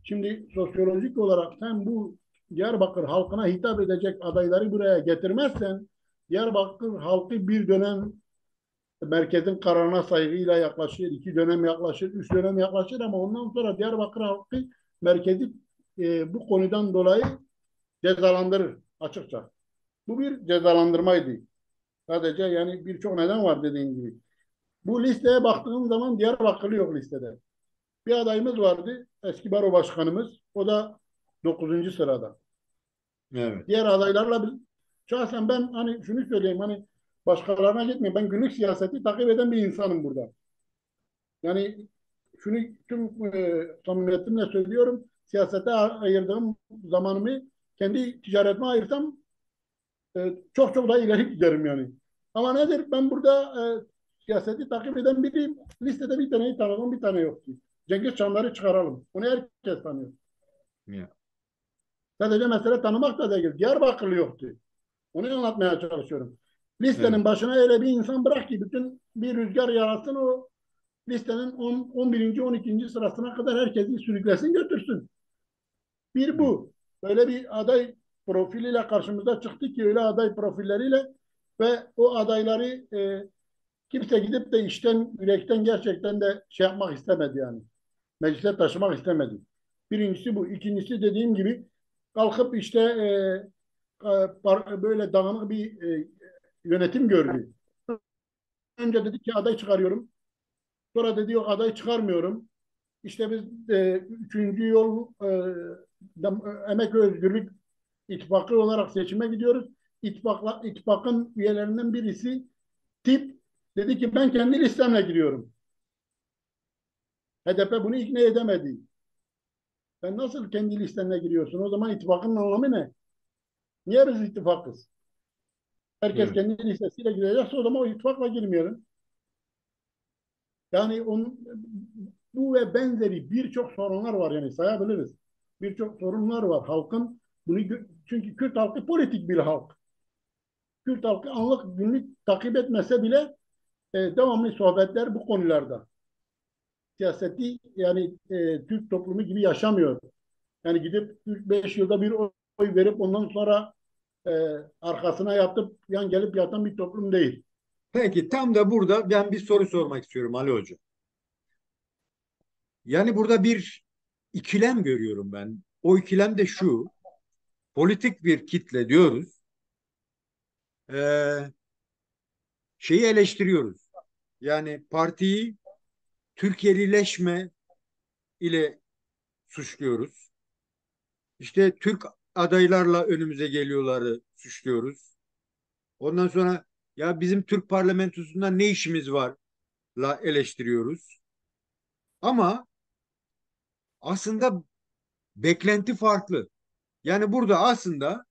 Şimdi sosyolojik olarak sen bu Diyarbakır halkına hitap edecek adayları buraya getirmezsen Diyarbakır halkı bir dönem merkezin kararına saygıyla yaklaşır, iki dönem yaklaşır, üç dönem yaklaşır ama ondan sonra Diyarbakır halkı merkezi bu konudan dolayı cezalandırır açıkça. Bu bir cezalandırmaydı. Sadece yani birçok neden var dediğim gibi. Bu listeye baktığım zaman Diyarbakırlı yok listede. Bir adayımız vardı, eski baro başkanımız. O da 9. sırada. Evet. Diğer adaylarla şahsen ben hani şunu söyleyeyim hani başkalarına gitmeyeyim. Ben günlük siyaseti takip eden bir insanım burada. Yani şunu tüm samimiyetimle söylüyorum. Siyasete ayırdığım zamanımı kendi ticaretime ayırsam çok çok daha ileri giderim yani. Ama nedir? Ben burada siyaseti takip eden biriyim. Listede bir taneyi tanıdım, bir tane yoktu. Cengiz Çandar'ı çıkaralım. Onu herkes tanıyor. Ya. Sadece mesele tanımak da değil. Diyarbakırlı yoktu. Onu anlatmaya çalışıyorum. Evet. Listenin başına öyle bir insan bırak ki bütün bir rüzgar yaratsın o listenin 10, 11. 12. sırasına kadar herkesi sürüklesin götürsün. Bir Evet. bu. Böyle bir aday profiliyle karşımıza çıktı ki öyle aday profilleriyle ve o adayları kimse gidip de işten, yürekten gerçekten de şey yapmak istemedi yani. Meclise taşımak istemedi. Birincisi bu. İkincisi dediğim gibi kalkıp işte böyle dağınık bir yönetim gördü. Önce dedi ki aday çıkarıyorum. Sonra dedi yok aday çıkarmıyorum. İşte biz üçüncü yol Emek ve Özgürlük İttifakı olarak seçime gidiyoruz. İttifakın üyelerinden birisi tip dedi ki ben kendi listemle giriyorum. HDP bunu ikna edemedi. Ben nasıl kendi listenle giriyorsun? O zaman ittifakın anlamı ne? Niye biz ittifakız? Herkes Evet. kendi listesiyle girecekse o zaman o ittifakla girmeyelim. Yani bu ve benzeri birçok sorunlar var yani sayabiliriz. Birçok sorunlar var. Halkın bunu çünkü Kürt halkı politik bir halk. Kürt halkı anlık günlük takip etmese bile devamlı sohbetler bu konularda. Siyaseti yani Türk toplumu gibi yaşamıyor. Yani gidip 3-5 yılda bir oy verip ondan sonra e, arkasına yatıp yan gelip yatan bir toplum değil. Peki tam da burada ben bir soru sormak istiyorum Ali Hoca. Yani burada bir ikilem görüyorum ben. O ikilem de şu. Politik bir kitle diyoruz. Ee, Şeyi eleştiriyoruz. Yani partiyi Türkiye'lileşme ile suçluyoruz. İşte Türk adaylarla önümüze geliyorları suçluyoruz. Ondan sonra ya bizim Türk parlamentosunda ne işimiz var la eleştiriyoruz. Ama aslında beklenti farklı. Yani burada aslında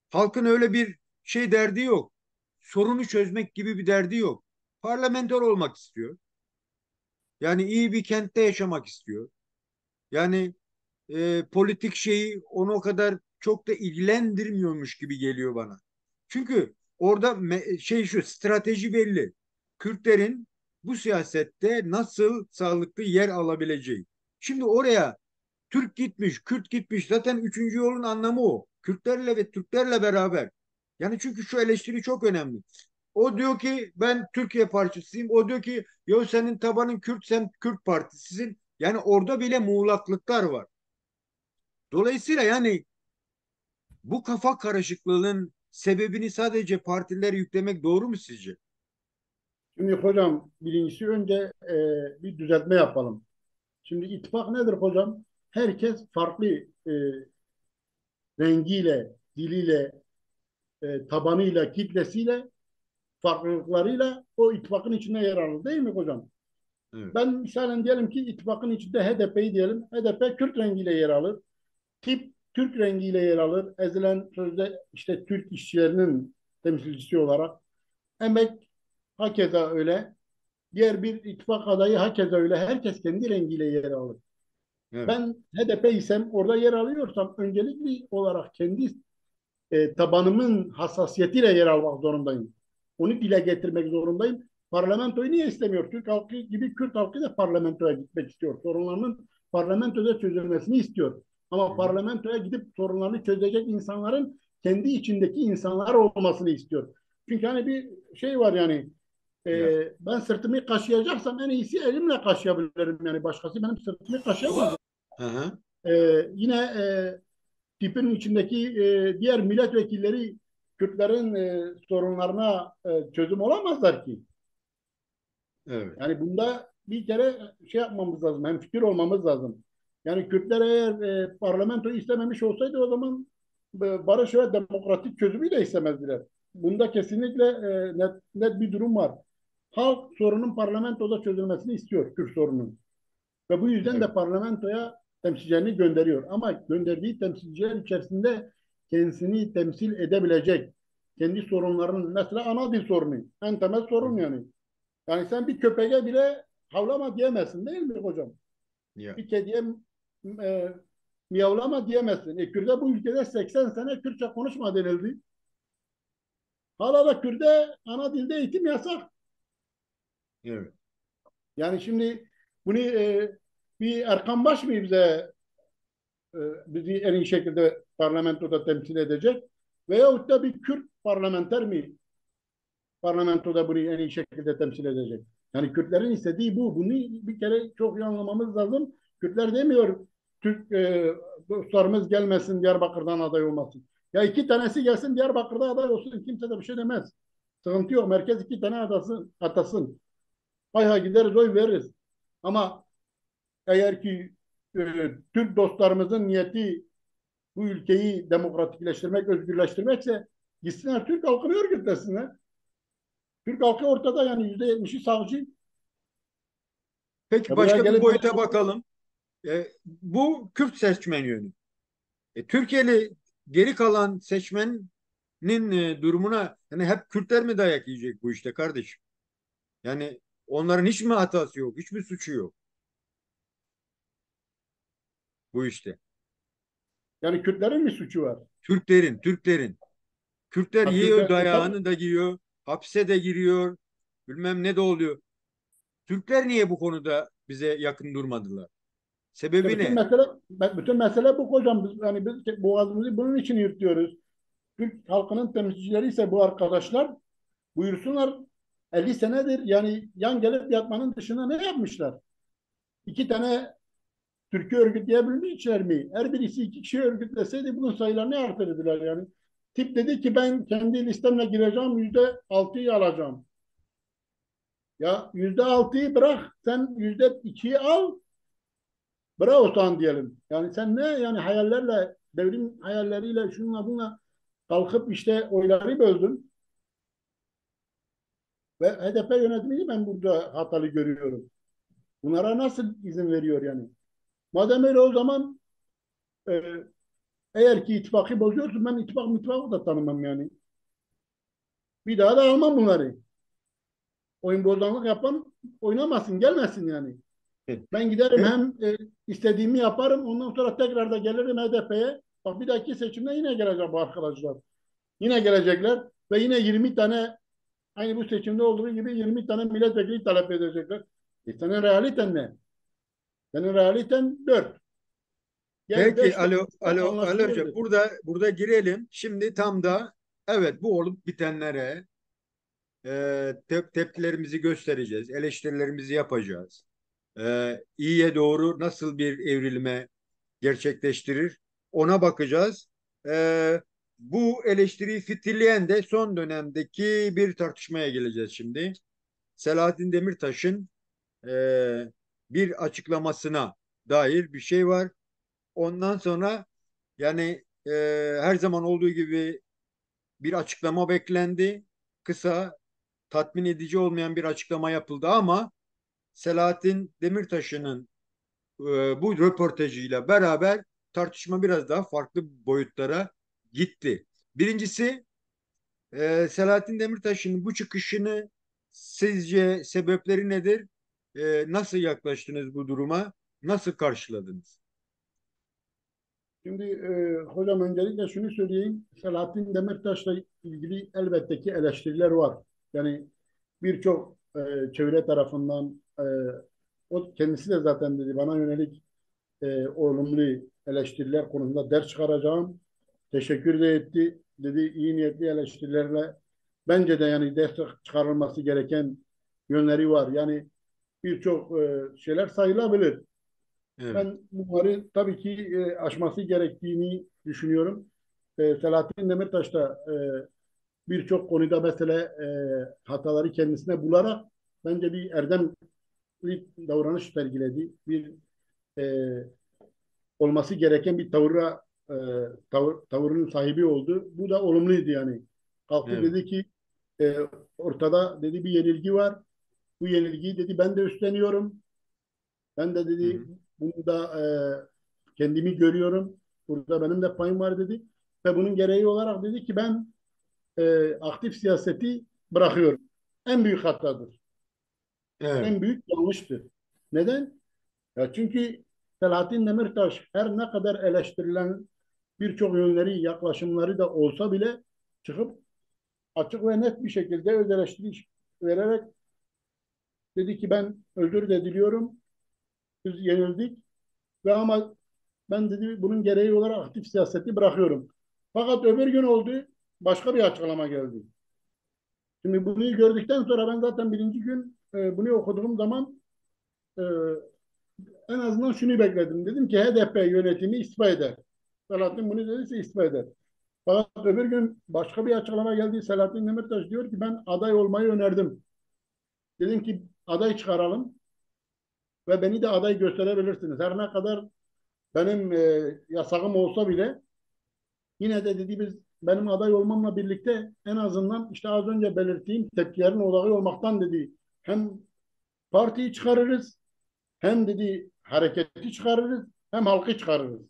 halkın öyle bir şey derdi yok. Sorunu çözmek gibi bir derdi yok. Parlamenter olmak istiyor. Yani iyi bir kentte yaşamak istiyor. Yani politik şeyi onu o kadar çok da ilgilendirmiyormuş gibi geliyor bana. Çünkü orada şey şu strateji belli. Kürtlerin bu siyasette nasıl sağlıklı yer alabileceği. Şimdi oraya Türk gitmiş, Kürt gitmiş. Zaten üçüncü yolun anlamı o. Kürtlerle ve Türklerle beraber. Yani çünkü şu eleştiri çok önemli. O diyor ki ben Türkiye parçasıyım. O diyor ki yo senin tabanın Kürt, sen Kürt partisisin. Yani orada bile muğlaklıklar var. Dolayısıyla yani bu kafa karışıklığının sebebini sadece partilere yüklemek doğru mu sizce? Şimdi hocam birincisi önce bir düzeltme yapalım. Şimdi ittifak nedir hocam? Herkes farklı rengiyle, diliyle, tabanıyla, kitlesiyle, farklılıklarıyla o ittifakın içinde yer alır değil mi hocam? Evet. Ben misalen diyelim ki ittifakın içinde HDP'yi diyelim. HDP Kürt rengiyle yer alır. Tip Türk rengiyle yer alır. Ezilen sözde işte Türk işçilerinin temsilcisi olarak. Emek hakeza öyle. Diğer bir ittifak adayı hakeza öyle. Herkes kendi rengiyle yer alır. Evet. Ben HDP isem orada yer alıyorsam öncelikli olarak kendi tabanımın hassasiyetiyle yer almak zorundayım. Onu dile getirmek zorundayım. Parlamentoyu niye istemiyor? Türk halkı gibi Kürt halkı da parlamentoya gitmek istiyor. Sorunlarının parlamentoda çözülmesini istiyor. Hı Ama hı. parlamentoya gidip sorunlarını çözecek insanların kendi içindeki insanlar olmasını istiyor. Çünkü hani bir şey var yani Ya. ben sırtımı kaşıyacaksam en iyisi elimle kaşıyabilirim. Yani başkası benim sırtımı kaşıyamaz. Hı hı. E, yine tipin içindeki diğer milletvekilleri Kürtlerin sorunlarına çözüm olamazlar ki. Evet. Yani bunda bir kere şey yapmamız lazım, hemfikir olmamız lazım. Yani Kürtler eğer parlamentoyu istememiş olsaydı o zaman barış ve demokratik çözümü de istemezdiler. Bunda kesinlikle net bir durum var. Halk sorunun parlamentoda çözülmesini istiyor, Kürt sorunun. Ve bu yüzden Evet. de parlamentoya temsilcilerini gönderiyor. Ama gönderdiği temsilciler içerisinde kendisini temsil edebilecek, kendi sorunlarının, mesela ana dil sorunu, en temel Hı sorun hı. yani. Yani sen bir köpeğe bile havlama diyemezsin değil mi hocam? Ya. Bir kediye e, miyavlama diyemezsin. Kürt'e bu ülkede 80 sene Kürtçe konuşma denildi. Hala da Kürt'e ana dilde eğitim yasak. Evet. Yani şimdi bunu bir Erkan Baş mı bizi en iyi şekilde parlamentoda temsil edecek? Veyahut da bir Kürt parlamenter mi parlamentoda bunu en iyi şekilde temsil edecek? Yani Kürtlerin istediği bu. Bunu bir kere çok iyi anlamamız lazım. Kürtler demiyor Türk dostlarımız gelmesin Diyarbakır'dan aday olmasın. Ya iki tanesi gelsin Diyarbakır'da aday olsun. Kimse de bir şey demez. Sıkıntı yok. Merkez iki tane atasın. Hay hay gideriz oy veririz. Ama eğer ki e, Türk dostlarımızın niyeti bu ülkeyi demokratikleştirmek, özgürleştirmekse gitsinler Türk halkını örgütlesinler. Türk halkı ortada yani %70'i savcı. Peki Ya buraya başka bir gelip boyuta bakalım. Bu Kürt seçmen yönü. Türkiye'li geri kalan seçmenin durumuna yani hep Kürtler mi dayak yiyecek bu işte kardeşim? Yani onların hiç mi hatası yok, hiçbir suçu yok bu işte. yani Kürtlerin mi suçu var? Türklerin. Kürtler Ha, yiyor Kürtler, dayağını da yiyor, hapse de giriyor, bilmem ne de oluyor. Türkler niye bu konuda bize yakın durmadılar? işte Sebebi bütün ne? mesele bütün mesele bu hocam. Biz boğazımızı bunun için yırtıyoruz. Türk halkının temsilcileri ise bu arkadaşlar buyursunlar 50 senedir yani yan gelip yatmanın dışında ne yapmışlar? İki tane Türkiye örgütleyebilmişler mi? Her birisi iki kişi örgütleseydi bunun sayılarını artırırdılar yani. Tip dedi ki ben kendi listemle gireceğim %6'yı alacağım. Ya %6'yı bırak sen %2'yi al bravo sana diyelim. Yani sen ne yani hayallerle devrim hayalleriyle şunla bunla kalkıp işte oyları böldün ve HDP yönetimini ben burada hatalı görüyorum. Bunlara nasıl izin veriyor yani? Madem öyle o zaman e, eğer ki ittifakı bozuyorsun ben ittifakı da tanımam yani. Bir daha da almam bunları. Oyun bozanlık yapan oynamasın, gelmesin yani. Ben giderim Pe- hem istediğimi yaparım, ondan sonra tekrar da gelirim HDP'ye. Bak bir dahaki seçimde yine gelecek bu arkadaşlar. Yine gelecekler ve yine 20 tane aynı bu seçimde olduğu gibi 20 tane milletvekili talep edecekler. Senin realiten ne? Senin realiten 4. Gel Peki 5 alo dakika alo alo hocam, anlaşılırdı. burada girelim. Şimdi tam da evet, bu olup bitenlere tepkilerimizi göstereceğiz. Eleştirilerimizi yapacağız. İyiye doğru nasıl bir evrilme gerçekleştirir, ona bakacağız. Bu eleştiriyi fitilleyen de son dönemdeki bir tartışmaya geleceğiz şimdi. Selahattin Demirtaş'ın bir açıklamasına dair bir şey var. Ondan sonra yani her zaman olduğu gibi bir açıklama beklendi. Kısa, tatmin edici olmayan bir açıklama yapıldı ama Selahattin Demirtaş'ın bu röportajıyla beraber tartışma biraz daha farklı boyutlara gitti. Birincisi, Selahattin Demirtaş'ın bu çıkışını sizce sebepleri nedir? Nasıl yaklaştınız bu duruma? Nasıl karşıladınız? Şimdi hocam öncelikle şunu söyleyeyim. Selahattin Demirtaş'la ilgili elbette ki eleştiriler var. Yani birçok çevre tarafından o kendisi de zaten dedi bana yönelik olumlu eleştiriler konusunda ders çıkaracağım. Teşekkür de etti. Dedi iyi niyetli eleştirilerle bence de yani ders çıkarılması gereken yönleri var. Yani birçok şeyler sayılabilir. Evet. Ben bunları tabii ki aşması gerektiğini düşünüyorum. Selahattin Demirtaş da birçok konuda mesela hataları kendisine bularak bence bir erdemli davranış sergiledi. Bir e, olması gereken bir tavırın sahibi oldu. Bu da olumluydu yani. Kalktı Evet. dedi ki e, ortada dedi bir yenilgi var. Bu yenilgiyi dedi ben de üstleniyorum. Ben de Hı dedi hı. bunda kendimi görüyorum. Burada benim de payım var dedi. Ve bunun gereği olarak dedi ki ben aktif siyaseti bırakıyorum. En büyük hatadır. Evet. En büyük yanlıştır. Neden? Ya çünkü Selahattin Demirtaş her ne kadar eleştirilen birçok yönleri, yaklaşımları da olsa bile çıkıp açık ve net bir şekilde öz eleştiri vererek dedi ki ben özür de diliyorum. Biz yenildik ve ama ben dedi bunun gereği olarak aktif siyaseti bırakıyorum. Fakat öbür gün oldu başka bir açıklama geldi. Şimdi bunu gördükten sonra ben zaten birinci gün bunu okuduğum zaman e, en azından şunu bekledim. Dedim ki HDP yönetimi istifa eder. Selahattin bunu dediyse istifa eder. Fakat öbür gün başka bir açıklama geldi. Selahattin Demirtaş diyor ki ben aday olmayı önerdim. Dedim ki aday çıkaralım ve beni de aday gösterebilirsiniz. Her ne kadar benim yasağım olsa bile yine de dedi biz benim aday olmamla birlikte en azından işte az önce belirttiğim tepkilerin odağı olmaktan dedi. Hem partiyi çıkarırız hem dedi hareketi çıkarırız hem halkı çıkarırız.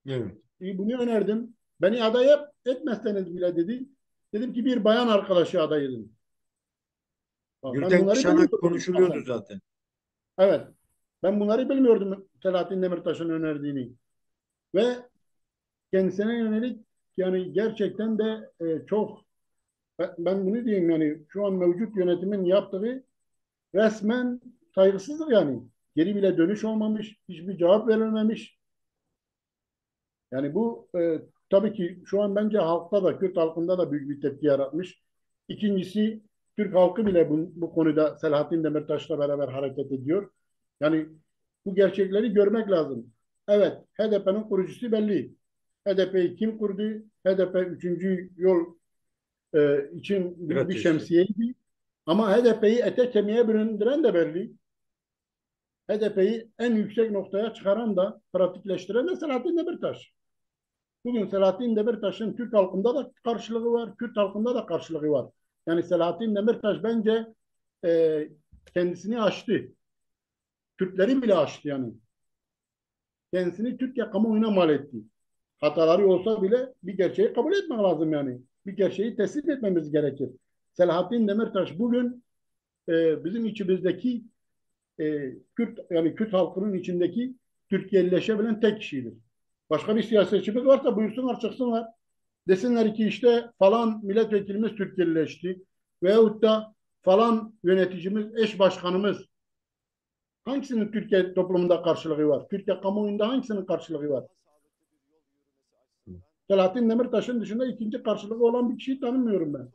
Evet. Bunu önerdim. Beni aday etmezseniz bile dedi. Dedim ki bir bayan arkadaşı aday edin. Bak, ben Gülten bunları Kışanak bilmiyordum konuşuluyordu şahsen. zaten. Evet. Ben bunları bilmiyordum Selahattin Demirtaş'ın önerdiğini. Ve kendisine yönelik yani gerçekten de çok ben bunu diyeyim yani şu an mevcut yönetimin yaptığı resmen saygısızlık yani. Geri bile dönüş olmamış, hiçbir cevap verilmemiş. Yani bu tabii ki şu an bence halkta da Kürt halkında da büyük bir tepki yaratmış. İkincisi Türk halkı bile bu konuda Selahattin Demirtaş'la beraber hareket ediyor. Yani bu gerçekleri görmek lazım. Evet, HDP'nin kurucusu belli. HDP'yi kim kurdu? HDP üçüncü yol için büyük bir Stratejisi. şemsiyeydi. Ama HDP'yi ete kemiğe büründüren de belli. HDP'yi en yüksek noktaya çıkaran da pratikleştiren de Selahattin Demirtaş. Bugün Selahattin Demirtaş'ın Türk halkında da karşılığı var, Kürt halkında da karşılığı var. Yani Selahattin Demirtaş bence e, kendisini aştı. Kürtleri bile aştı yani. Kendisini Türkiye kamuoyuna mal etti. Hataları olsa bile bir gerçeği kabul etmek lazım yani. Bir gerçeği teslim etmemiz gerekir. Selahattin Demirtaş bugün bizim içimizdeki Kürt yani Kürt halkının içindeki Türkiye'lileşebilen tek kişidir. Başka bir siyasetçimiz varsa buyursunlar çıksınlar. Desinler ki işte falan milletvekilimiz Türkiye'lileşti. Veyahut da falan yöneticimiz, eş başkanımız Hangisinin Türkiye toplumunda karşılığı var? Türkiye kamuoyunda hangisinin karşılığı var? Selahattin Demirtaş'ın dışında ikinci karşılığı olan bir kişiyi tanımıyorum ben.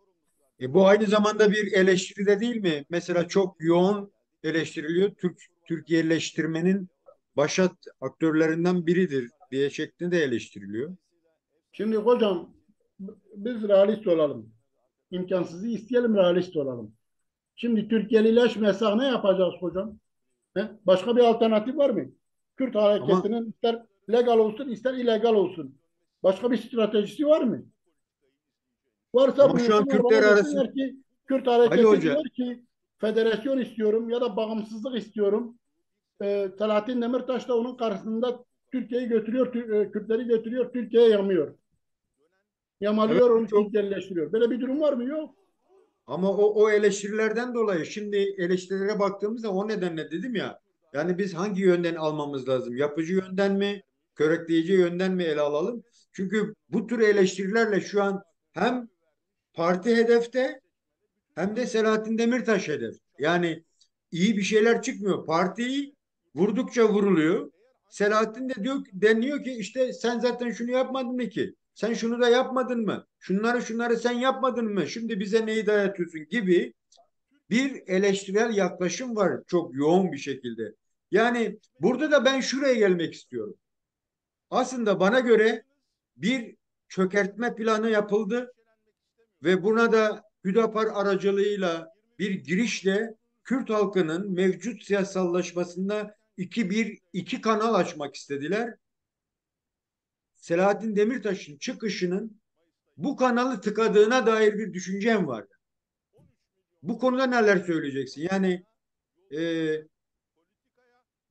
Bu aynı zamanda bir eleştiri de değil mi? Mesela çok yoğun eleştiriliyor. Türkiye'leştirmenin başat aktörlerinden biridir diye şeklinde de eleştiriliyor. Şimdi hocam biz realist olalım. İmkansızı isteyelim, realist olalım. Şimdi Türkiye'lileşmezsek ne yapacağız hocam? He? Başka bir alternatif var mı? Kürt Ama hareketinin ister legal olsun ister illegal olsun. Başka bir stratejisi var mı? Varsa ama şu an buyursunlar Kürtler bana arasında desinler ki Kürt Ali hareketi Hoca diyor ki federasyon istiyorum ya da bağımsızlık istiyorum. Selahattin Demirtaş da onun karşısında Türkiye'yi götürüyor, Kürtleri götürüyor, Türkiye'ye yamıyor. evet Yamalıyor, bu onu çok Türkiye'leştiriyor. Böyle bir durum var mı? Yok. ama o eleştirilerden dolayı şimdi eleştirilere baktığımızda o nedenle dedim ya yani biz hangi yönden almamız lazım? Yapıcı yönden mi, körükleyici yönden mi ele alalım? Çünkü bu tür eleştirilerle şu an hem parti hedefte hem de Selahattin Demirtaş hedef. Yani iyi bir şeyler çıkmıyor. Partiyi vurdukça vuruluyor. Selahattin de deniyor ki işte sen zaten şunu yapmadın mı ki? Sen şunu da yapmadın mı? Şunları sen yapmadın mı? Şimdi bize neyi dayatıyorsun gibi bir eleştirel yaklaşım var çok yoğun bir şekilde. Yani burada da ben şuraya gelmek istiyorum. Aslında bana göre bir çökertme planı yapıldı ve buna da Hüdapar aracılığıyla bir girişle Kürt halkının mevcut siyasallaşmasında iki kanal açmak istediler. Selahattin Demirtaş'ın çıkışının bu kanalı tıkadığına dair bir düşüncem var. Bu konuda neler söyleyeceksin? Yani e,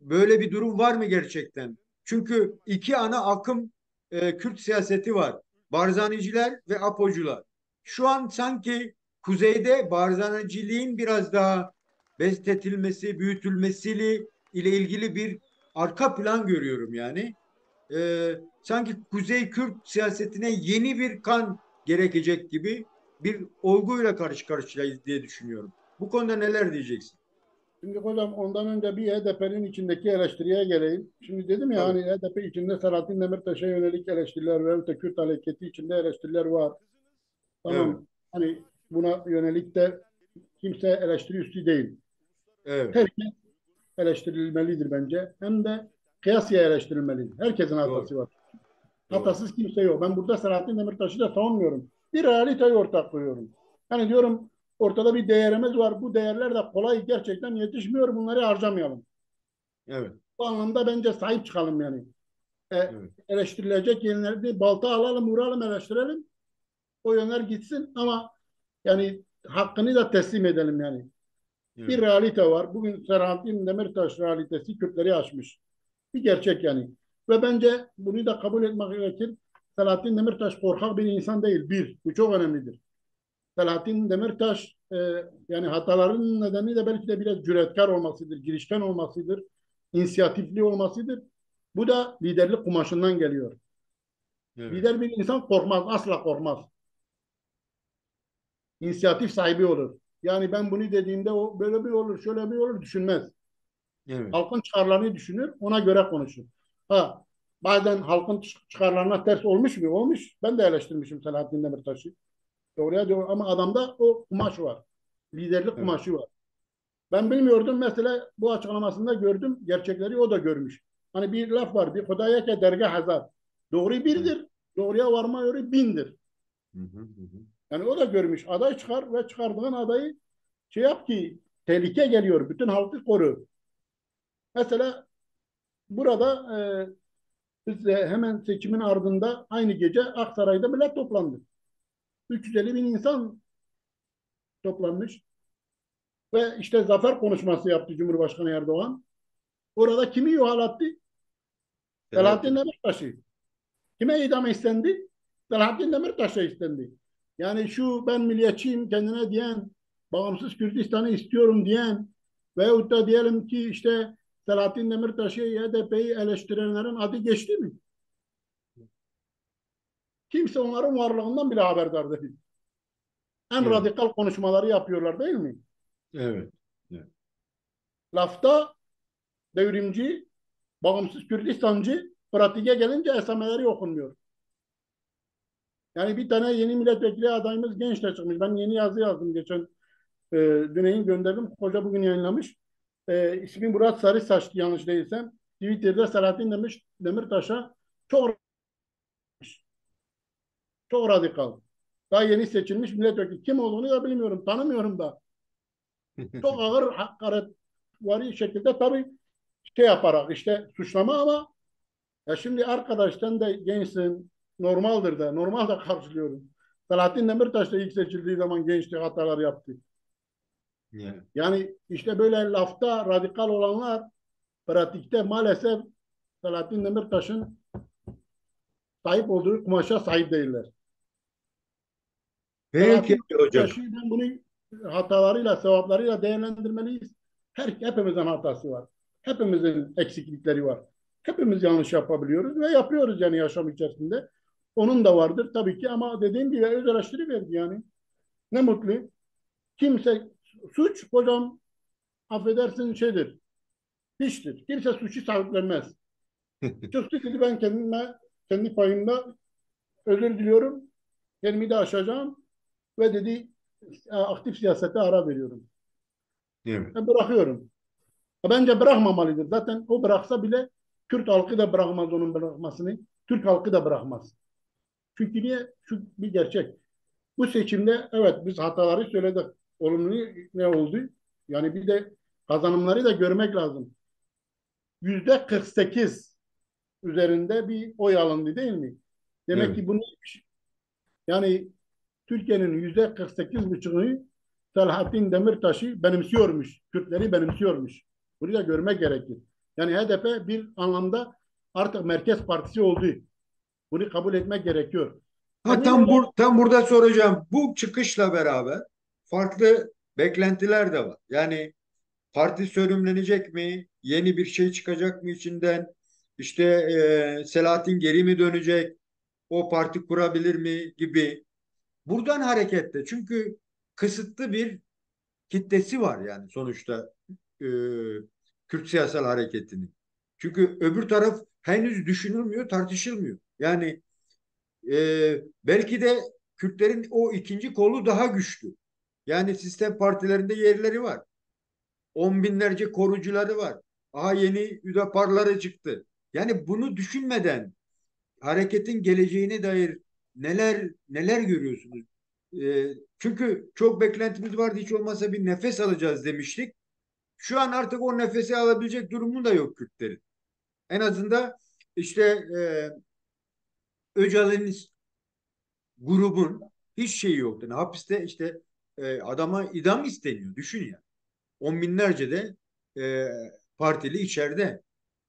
böyle bir durum var mı gerçekten? Çünkü iki ana akım Kürt siyaseti var. Barzaniciler ve Apocular. Şu an sanki kuzeyde Barzaniciliğin biraz daha besletilmesi, büyütülmesiyle ile ilgili bir arka plan görüyorum yani. Sanki Kuzey Kürt siyasetine yeni bir kan gerekecek gibi bir olguyla karşı karşıyayız diye düşünüyorum. Bu konuda neler diyeceksin? Şimdi hocam ondan önce bir HDP'nin içindeki eleştiriye geleyim. Şimdi dedim ya Tabii. hani HDP içinde Selahattin Demirtaş'a yönelik eleştiriler ve Kürt hareketi içinde eleştiriler var. Evet. Tamam. Hani buna yönelik de kimse eleştiri üstü değil. Evet. Herkes eleştirilmelidir bence. Hem de kıyasıya eleştirilmelidir. Herkesin Doğru. hatası var. Doğru. Hatasız kimse yok. Ben burada Selahattin Demirtaş'ı da savunmuyorum. Bir realiteyi ortak koyuyorum. Hani diyorum ortada bir değerimiz var. Bu değerler de kolay gerçekten yetişmiyor. Bunları harcamayalım. Evet. Bu anlamda bence sahip çıkalım yani. Evet. Eleştirilecek yönleri balta alalım, vuralım, eleştirelim. O yönler gitsin ama yani hakkını da teslim edelim yani. Bir Evet. realite var. Bugün Selahattin Demirtaş realitesi Kürtleri aşmış. Bir gerçek yani. Ve bence bunu da kabul etmek gerekir. Selahattin Demirtaş korkak bir insan değil. Bir, bu çok önemlidir. Selahattin Demirtaş yani hataların nedeni de belki de biraz cüretkar olmasıdır, girişken olmasıdır, inisiyatifli olmasıdır. Bu da liderlik kumaşından geliyor. Evet. Lider bir insan korkmaz, asla korkmaz. İnisiyatif sahibi olur. Yani ben bunu dediğimde o böyle bir olur, şöyle bir olur düşünmez. Evet. Halkın çıkarlarını düşünür, ona göre konuşur. Ha, bazen halkın çıkarlarına ters olmuş mu? Olmuş. Ben de eleştirmişim Selahattin Demirtaş'ı. Doğruya doğru ama adamda o kumaş var. Liderlik Evet. kumaşı var. Ben bilmiyordum mesela bu açıklamasında gördüm. Gerçekleri o da görmüş. Hani bir laf var. Bir Hudaya ke dergah hazar. Doğru Evet. birdir. Doğruya varma yolu bindir. Hı hı, hı hı. Yani o da görmüş. Aday çıkar ve çıkardığın adayı şey yap ki tehlike geliyor. Bütün halkı koru. Mesela burada biz de hemen seçimin ardında aynı gece Aksaray'da millet toplandı. 350 bin insan toplanmış ve işte zafer konuşması yaptı Cumhurbaşkanı Erdoğan. Orada kimi yuhalattı? Selahattin Selahattin. Demirtaş'ı. Kime idam istendi? Selahattin Demirtaş'a istendi. Yani şu ben milliyetçiyim kendine diyen, bağımsız Kürdistan'ı istiyorum diyen veyahut da diyelim ki işte Selahattin Demirtaş'ı, HDP'yi eleştirenlerin adı geçti mi? Kimse onların varlığından bile haberdar değil. En Evet. radikal konuşmaları yapıyorlar değil mi? Evet. Evet. Lafta devrimci, bağımsız Kürdistancı, pratiğe gelince esameleri okunmuyor. Yani bir tane yeni milletvekili adayımız gençle çıkmış. Ben yeni yazı yazdım geçen Güney'in gönderdim. Hoca bugün yayınlamış. İsmi Murat Sarı Saçlı yanlış değilsem. Twitter'da Selahattin Demirtaş'a çok çok radikal. Daha yeni seçilmiş milletvekili. Kim olduğunu da bilmiyorum. Tanımıyorum da. Çok ağır hakaretvari şekilde tabii şey yaparak işte suçlama ama ya şimdi arkadaştan da gençsin normaldir de normal de karşılıyorum. Selahattin Demirtaş da ilk seçildiği zaman gençlik hatalar yaptı. Yani. Yani işte böyle lafta radikal olanlar pratikte maalesef Selahattin Demirtaş'ın sahip olduğu kumaşa sahip değiller. Peki Selahattin hocam. Demirtaş'ı ben bunu hatalarıyla, sevaplarıyla değerlendirmeliyiz. Hepimizin hatası var. Hepimizin eksiklikleri var. Hepimiz yanlış yapabiliyoruz ve yapıyoruz yani yaşam içerisinde. Onun da vardır tabii ki ama dediğim gibi öz eleştiri verdi yani. Ne mutlu. Kimse suç hocam affedersin şeydir, hiçtir. Kimse suçu sahiplenmez. Çıktı dedi ben kendime, kendi payımda özür diliyorum. Kendimi de aşacağım ve dedi aktif siyasete ara veriyorum. Evet. Bırakıyorum. Bence bırakmamalıdır. Zaten o bıraksa bile Kürt halkı da bırakmaz onun bırakmasını. Türk halkı da bırakmaz. Çünkü niye? Şu bir gerçek. Bu seçimde evet biz hataları söyledik. Olumlu ne oldu? Yani bir de kazanımları da görmek lazım. %48 üzerinde bir oy alındı değil mi? Demek Evet. ki bunu yani Türkiye'nin %48,5'unu Selahattin Demirtaş'ı benimsiyormuş. Kürtleri benimsiyormuş. Bunu da görmek gerekir. Yani HDP bir anlamda artık merkez partisi oldu. Bunu kabul etmek gerekiyor. Ha, Emin olun. tam burada soracağım. Bu çıkışla beraber farklı beklentiler de var. Yani parti sönümlenecek mi? Yeni bir şey çıkacak mı içinden? İşte Selahattin geri mi dönecek? O parti kurabilir mi gibi. Buradan hareketle çünkü kısıtlı bir kitlesi var yani sonuçta e, Kürt siyasal hareketinin. Çünkü öbür taraf henüz düşünülmüyor, tartışılmıyor. Yani belki de Kürtlerin o ikinci kolu daha güçlü. Yani sistem partilerinde yerleri var. On binlerce korucuları var. Aha yeni Hüdaparları çıktı. Yani bunu düşünmeden hareketin geleceğine dair neler görüyorsunuz? Çünkü çok beklentimiz vardı. Hiç olmazsa bir nefes alacağız demiştik. Şu an artık o nefesi alabilecek durumu da yok Kürtlerin. En azından işte Öcalan'ın grubun hiç şeyi yoktu. Yani hapiste işte adama idam isteniyor. Düşün ya. On binlerce de e, partili içeride.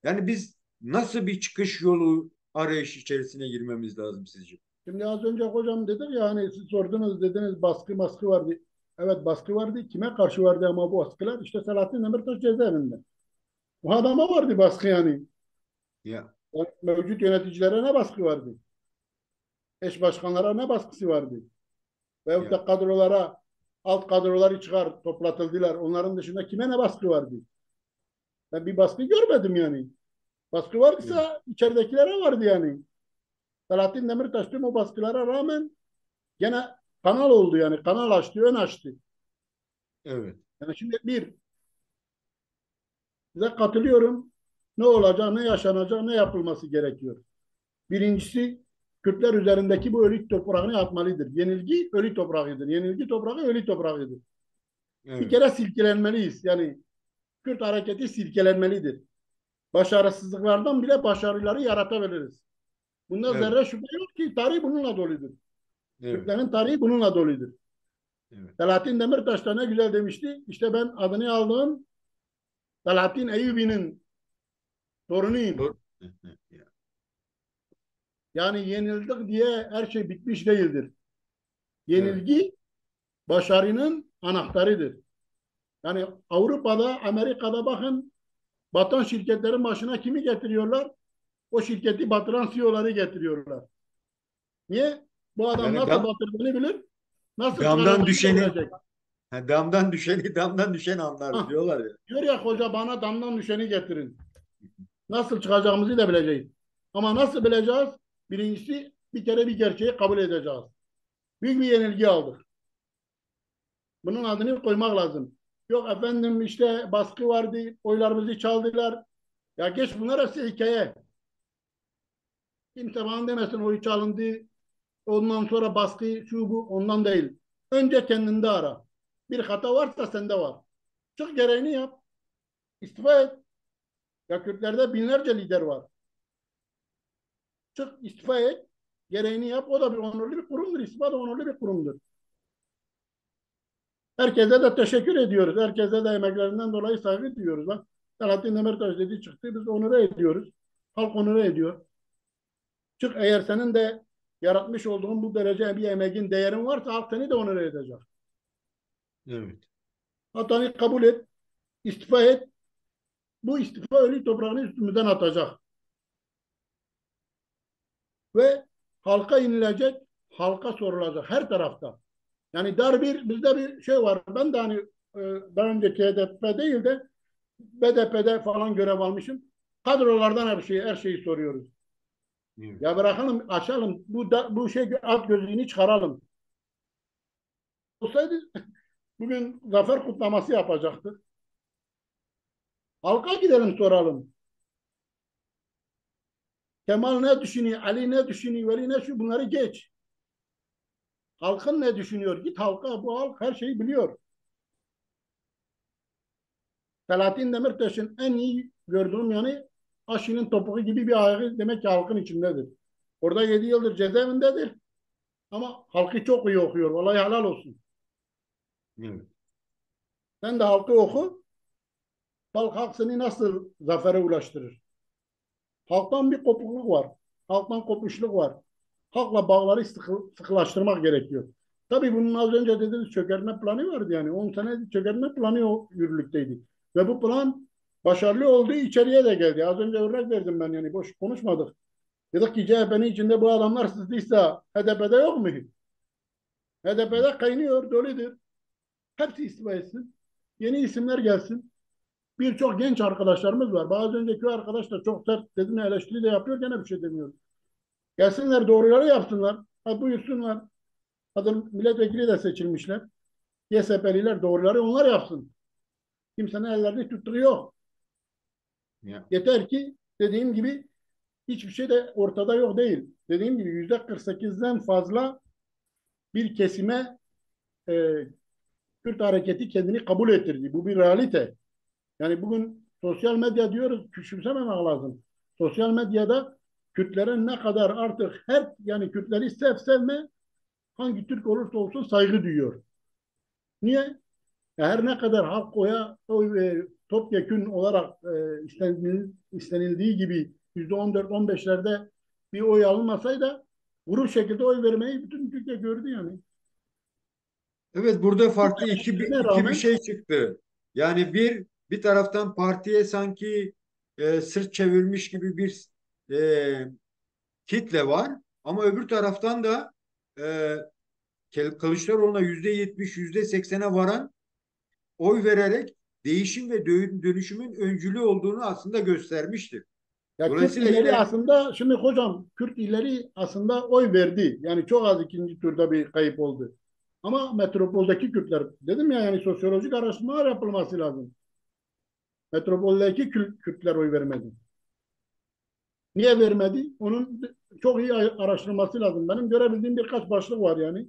Yani biz nasıl bir çıkış yolu arayış içerisine girmemiz lazım sizce? Şimdi az önce hocam dedik ya hani siz sordunuz dediniz baskı vardı. Evet baskı vardı. Kime karşı vardı ama bu baskılar? İşte Selahattin Demirtaş cezaevinde. Bu adama vardı baskı yani. Ya, Mevcut yöneticilere ne baskı vardı? Eş başkanlara ne baskısı vardı? Veyahut ya, da kadrolara, alt kadroları çıkar, toplatıldılar. Onların dışında kime ne baskı vardı? Ben bir baskı görmedim yani. Baskı evet, varsa içeridekilere vardı yani. Selahattin Demirtaş tüm o baskılara rağmen gene kanal oldu yani. Kanal açtı, ön açtı. evet, Yani şimdi bir, size katılıyorum. Ne olacak, ne yaşanacak, ne yapılması gerekiyor. Birincisi Kürtler üzerindeki bu ölü toprağını atmalıdır. Yenilgi ölü toprağıdır. Yenilgi toprağı ölü toprağıdır. Bir evet, kere silkelenmeliyiz. Yani Kürt hareketi silkelenmelidir. Başarısızlıklardan bile başarıları yaratabiliriz. Bunda evet, zerre şüphe yok ki tarih bununla doludur. evet, Kürtlerin tarihi bununla doludur. evet. Selahattin Demirtaş da ne güzel demişti. İşte ben adını aldığım Selahattin Eyyubi'nin torunuyum. Doğru. Ya, Yani yenildik diye her şey bitmiş değildir. evet, Yenilgi başarının anahtarıdır. Yani Avrupa'da, Amerika'da bakın batan şirketlerin başına kimi getiriyorlar? O şirketi batıran CEO'ları getiriyorlar. Niye? Bu adam yani nasıl batırdığını bilir, nasıl damdan çıkaracağını da düşeni bilecek. Ha, damdan düşeni damdan düşen anlar Hah, diyorlar ya. diyor ya hoca bana damdan düşeni getirin. Nasıl çıkacağımızı da bileceğiz. Ama nasıl bileceğiz? Birincisi bir kere bir gerçeği kabul edeceğiz. Büyük bir yenilgi aldık. Bunun adını koymak lazım. Yok efendim işte baskı vardı, oylarımızı çaldılar. Ya geç bunlar hepsi hikaye. Kimse bana demesin oy çalındı, ondan sonra baskı şu bu ondan değil. Önce kendinde ara. Bir hata varsa sende var. Çık gereğini yap. İstifa et. Ya Kürtlerde binlerce lider var. Çık istifa et. Gereğini yap. O da bir onurlu bir kurumdur. İstifa da onurlu bir kurumdur. Herkese de teşekkür ediyoruz. Herkese de emeklerinden dolayı saygı duyuyoruz. Bak, Selahattin Demirtaş dedi çıktı. Biz onure ediyoruz. Halk onure ediyor. Çık eğer senin de yaratmış olduğun bu derece bir emeğin değerin varsa halk seni de onure edecek. Evet. Hatanı kabul et. İstifa et. Bu istifa ölü toprağını üstümüzden atacak. Ve halka inilecek, halka sorulacak her tarafta. Yani bizde bir şey var. Ben de hani daha önceki HDP değil de BDP'de falan görev almışım. Kadrolardan her şeyi soruyoruz. Evet. Ya bırakalım, açalım. Bu şey alt gözlüğünü çıkaralım. Olsaydı bugün zafer kutlaması yapacaktık. Halka gidelim soralım. Kemal ne düşünüyor? Ali ne düşünüyor? Veli ne şu? Bunları geç. Halkın ne düşünüyor? Git halka. Bu halk her şeyi biliyor. Selahattin Demirtaş'ın en iyi gördüğüm yanı Aşı'nın topuğu gibi bir ayağı demek ki halkın içindedir. Orada 7 yıldır cezaevindedir. Ama halkı çok iyi okuyor. Vallahi helal olsun. Evet. Sen de halkı oku. Halk seni nasıl zafere ulaştırır? Halktan bir kopukluk var. Halktan kopuşluk var. Halkla bağları sıkılaştırmak gerekiyor. Tabii bunun az önce dediğiniz çökertme planı vardı yani. 10 sene çökertme planı o yürürlükteydi. Ve bu plan başarılı oldu, içeriye de geldi. Az önce örnek verdim ben yani boş konuşmadık. Dedik ki CHP'nin içinde bu adamlar sızdıysa HDP'de yok mu? HDP'de kaynıyor, doludur. Hepsi istifa etsin. Yeni isimler gelsin. Birçok genç arkadaşlarımız var. Bazı önceki arkadaş da çok sert dediğini eleştiri de yapıyor gene bir şey demiyor. Gelsinler doğruları yapsınlar. Ha, buyursunlar. Kadın milletvekili de seçilmişler. YSP'liler doğruları onlar yapsın. Kimsenin ellerini tuttuğu yok. Ya. Yeter ki dediğim gibi hiçbir şey de ortada yok değil. Dediğim gibi %48'den fazla bir kesime e, Kürt hareketi kendini kabul ettirdi. Bu bir realite. Yani bugün sosyal medya diyoruz, küçümsememek lazım. Sosyal medyada Kürtlere ne kadar artık yani Kürtleri sevme hangi Türk olursa olsun saygı duyuyor. Niye? Her ne kadar halk topyekün olarak istenildiği gibi %14-15'lerde bir oy alınmasaydı vurur şekilde oy vermeyi bütün Türkiye gördü yani. Evet, burada farklı Ne iki bir rağmen şey çıktı. Yani bir taraftan partiye sanki sırt çevirmiş gibi bir e, kitle var. Ama öbür taraftan da Kılıçdaroğlu'na %70, %80'e varan oy vererek değişim ve dönüşümün öncülü olduğunu aslında göstermiştir. ya Kürt Dolayısıyla illeri yine aslında şimdi hocam Kürt illeri aslında oy verdi. Yani çok az ikinci turda bir kayıp oldu. Ama metropoldeki Kürtler dedim ya yani sosyolojik araştırmalar yapılması lazım. Metropoldeki Kürtler oy vermedi. Niye vermedi? Onun çok iyi araştırılması lazım. Benim görebildiğim birkaç başlık var yani.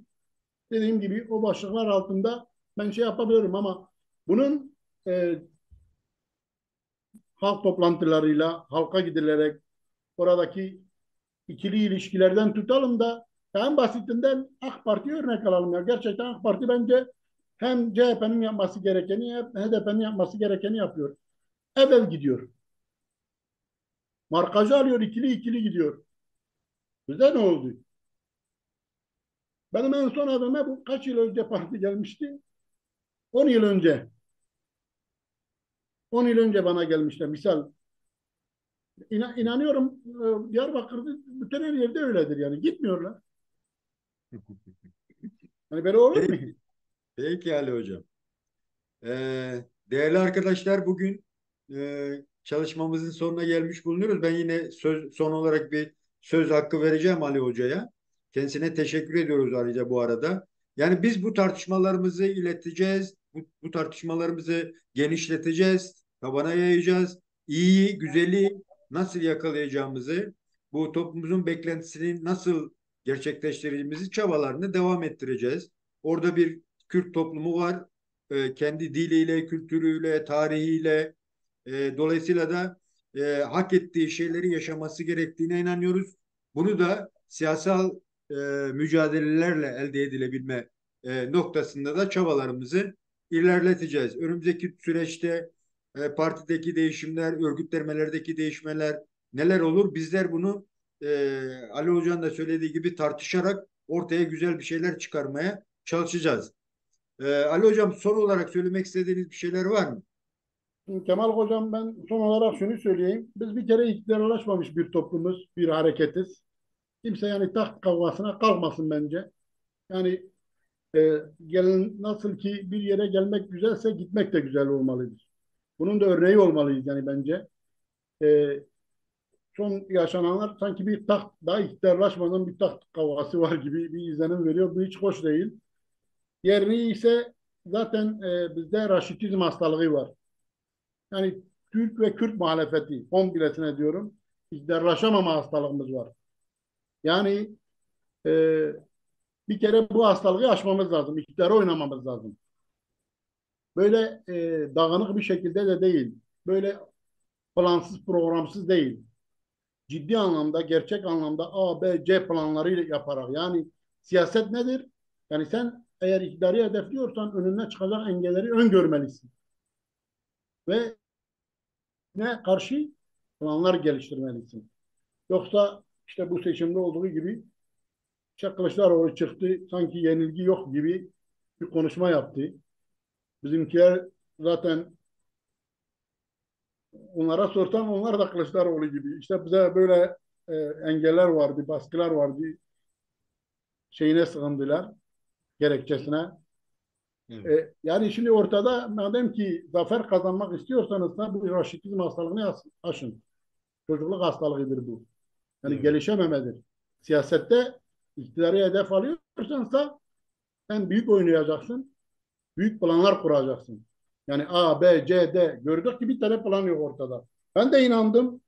Dediğim gibi o başlıklar altında ben şey yapabilirim ama bunun e, halk toplantılarıyla, halka gidilerek oradaki ikili ilişkilerden tutalım da en basitinden AK Parti örnek alalım ya. Gerçekten AK Parti bence hem CHP'nin yapması gerekeni hem HDP'nin yapması gerekeni yapıyor. Ev gidiyor. Markajı alıyor ikili ikili gidiyor. Bize ne oldu? Benim en son evime bu kaç yıl önce parti gelmişti? 10 yıl önce. 10 yıl önce bana gelmişler. Misal inanıyorum Diyarbakır'da bütün her yerde öyledir yani. Gitmiyorlar. Hani böyle olur mu? peki, peki Ali Hocam. Değerli arkadaşlar, bugün çalışmamızın sonuna gelmiş bulunuyoruz. Ben yine son olarak bir söz hakkı vereceğim Ali Hoca'ya. Kendisine teşekkür ediyoruz ayrıca bu arada. Yani biz bu tartışmalarımızı ileteceğiz, bu tartışmalarımızı genişleteceğiz, tabana yayacağız. İyiyi, güzeli nasıl yakalayacağımızı, bu toplumumuzun beklentisini nasıl gerçekleştireceğimizi çabalarını devam ettireceğiz. Orada bir Kürt toplumu var, kendi diliyle, kültürüyle, tarihiyle, dolayısıyla da hak ettiği şeyleri yaşaması gerektiğine inanıyoruz. Bunu da siyasal e, mücadelelerle elde edilebilme noktasında da çabalarımızı ilerleteceğiz. Önümüzdeki süreçte partideki değişimler, örgütlemelerdeki değişmeler neler olur? Bizler bunu Ali Hoca'nın da söylediği gibi tartışarak ortaya güzel bir şeyler çıkarmaya çalışacağız. Ali Hocam, son olarak söylemek istediğiniz bir şeyler var mı? Şimdi Kemal Hocam, ben son olarak şunu söyleyeyim. Biz bir kere iktidarlaşmamış bir toplumuz, bir hareketiz. Kimse yani taht kavgasına kalkmasın bence. Yani gelin nasıl ki bir yere gelmek güzelse gitmek de güzel olmalıdır. Bunun da örneği olmalıyız yani bence. E, Son yaşananlar sanki bir taht, daha iktidarlaşmadan bir taht kavgası var gibi bir izlenim veriyor. Bu hiç hoş değil. Yerini ise zaten bizde raşitizm hastalığı var. Yani Türk ve Kürt muhalefeti komplesine diyorum. İktidarlaşamama hastalığımız var. Yani e, bir kere bu hastalığı aşmamız lazım. İktidara oynamamız lazım. Böyle dağınık bir şekilde de değil. Böyle plansız programsız değil. Ciddi anlamda, gerçek anlamda A, B, C planları yaparak. Yani siyaset nedir? Yani sen eğer iktidarı hedefliyorsan önüne çıkacak engelleri öngörmelisin. Ve ne karşı planlar geliştirmelisin. Yoksa işte bu seçimde olduğu gibi işte Kılıçdaroğlu çıktı sanki yenilgi yok gibi bir konuşma yaptı. Bizimkiler zaten onlara sorsan onlar da Kılıçdaroğlu gibi. İşte bize böyle engeller vardı, baskılar vardı. Şeyine sığındılar, gerekçesine. Evet. Yani şimdi ortada madem ki zafer kazanmak istiyorsanız da bu raşitizm hastalığını aşın. Çocukluk hastalığıdır bu. Yani Evet. gelişememedir. Siyasette iktidarı hedef alıyorsansa sen büyük oynayacaksın. Büyük planlar kuracaksın. Yani A, B, C, D. Gördük ki bir tane plan yok ortada. Ben de inandım.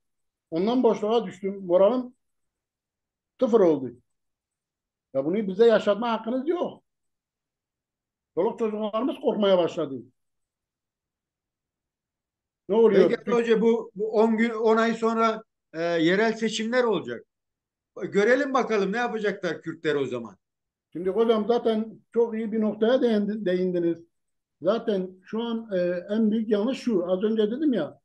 Ondan boşluğa düştüm. Moralim sıfır oldu. Ya bunu bize yaşatma hakkınız yok. Çoluk çocuklarımız korkmaya başladı. Ne Peki oluyor? Ali Hoca, bu 10 gün 10 ay sonra yerel seçimler olacak. Görelim bakalım ne yapacaklar Kürtler o zaman. Şimdi hocam zaten çok iyi bir noktaya değindiniz. Zaten şu an en büyük yanlış şu. Az önce dedim ya,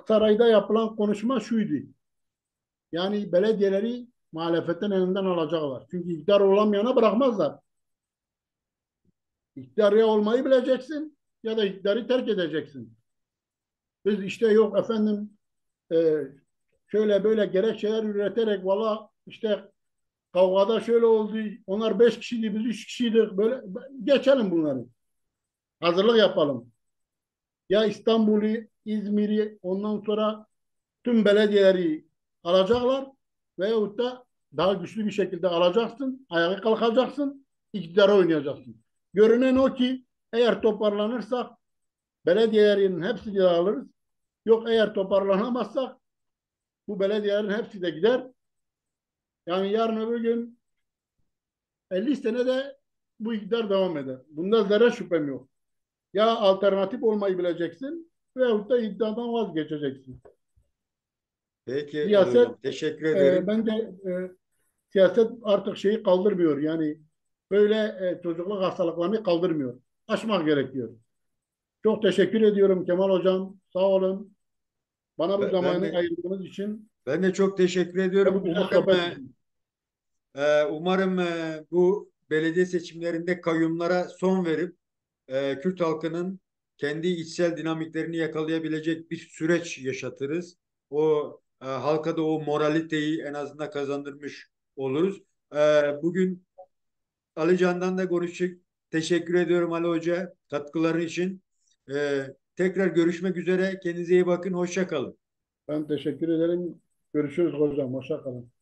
Saray'da yapılan konuşma şuydu. Yani belediyeleri muhalefetin elinden alacaklar. Çünkü iktidar olamayana bırakmazlar. İktidar ya olmayı bileceksin ya da iktidarı terk edeceksin. Biz işte yok efendim e, şöyle böyle gerekçeler üreterek valla işte kavgada şöyle oldu. Onlar 5 kişiydi, biz 3 kişiydik. Böyle geçelim bunları. Hazırlık yapalım. Ya İstanbul'u, İzmir'i, ondan sonra tüm belediyeleri alacaklar veyahut da daha güçlü bir şekilde alacaksın, ayağa kalkacaksın, iktidara oynayacaksın. Görünen o ki eğer toparlanırsak belediyelerin hepsini de alırız. Yok eğer toparlanamazsak bu belediyelerin hepsi de gider. Yani yarın öbür gün 50 sene de bu iktidar devam eder. Bunda zerre şüphem yok. Ya alternatif olmayı bileceksin veyahut da iddiadan vazgeçeceksin. Peki Ali Siyaset Hocam, teşekkür ederim. bence siyaset artık şeyi kaldırmıyor. Yani böyle çocukluk hastalıklarını kaldırmıyor. Aşmak gerekiyor. Çok teşekkür ediyorum Kemal Hocam. Sağ olun. Bana bu Ben zamanı de ayırdığınız için ben de çok teşekkür ve ediyorum. bu güzel sohbet için. Umarım bu belediye seçimlerinde kayyumlara son verip Kürt halkının kendi içsel dinamiklerini yakalayabilecek bir süreç yaşatırız. O halka da o moraliteyi en azından kazandırmış oluruz. Bugün Ali Can'dan da konuştuk. teşekkür ediyorum Ali Hoca katkıları için. Tekrar görüşmek üzere. Kendinize iyi bakın. Hoşça kalın. Ben teşekkür ederim. Görüşürüz hocam. Hoşça kalın.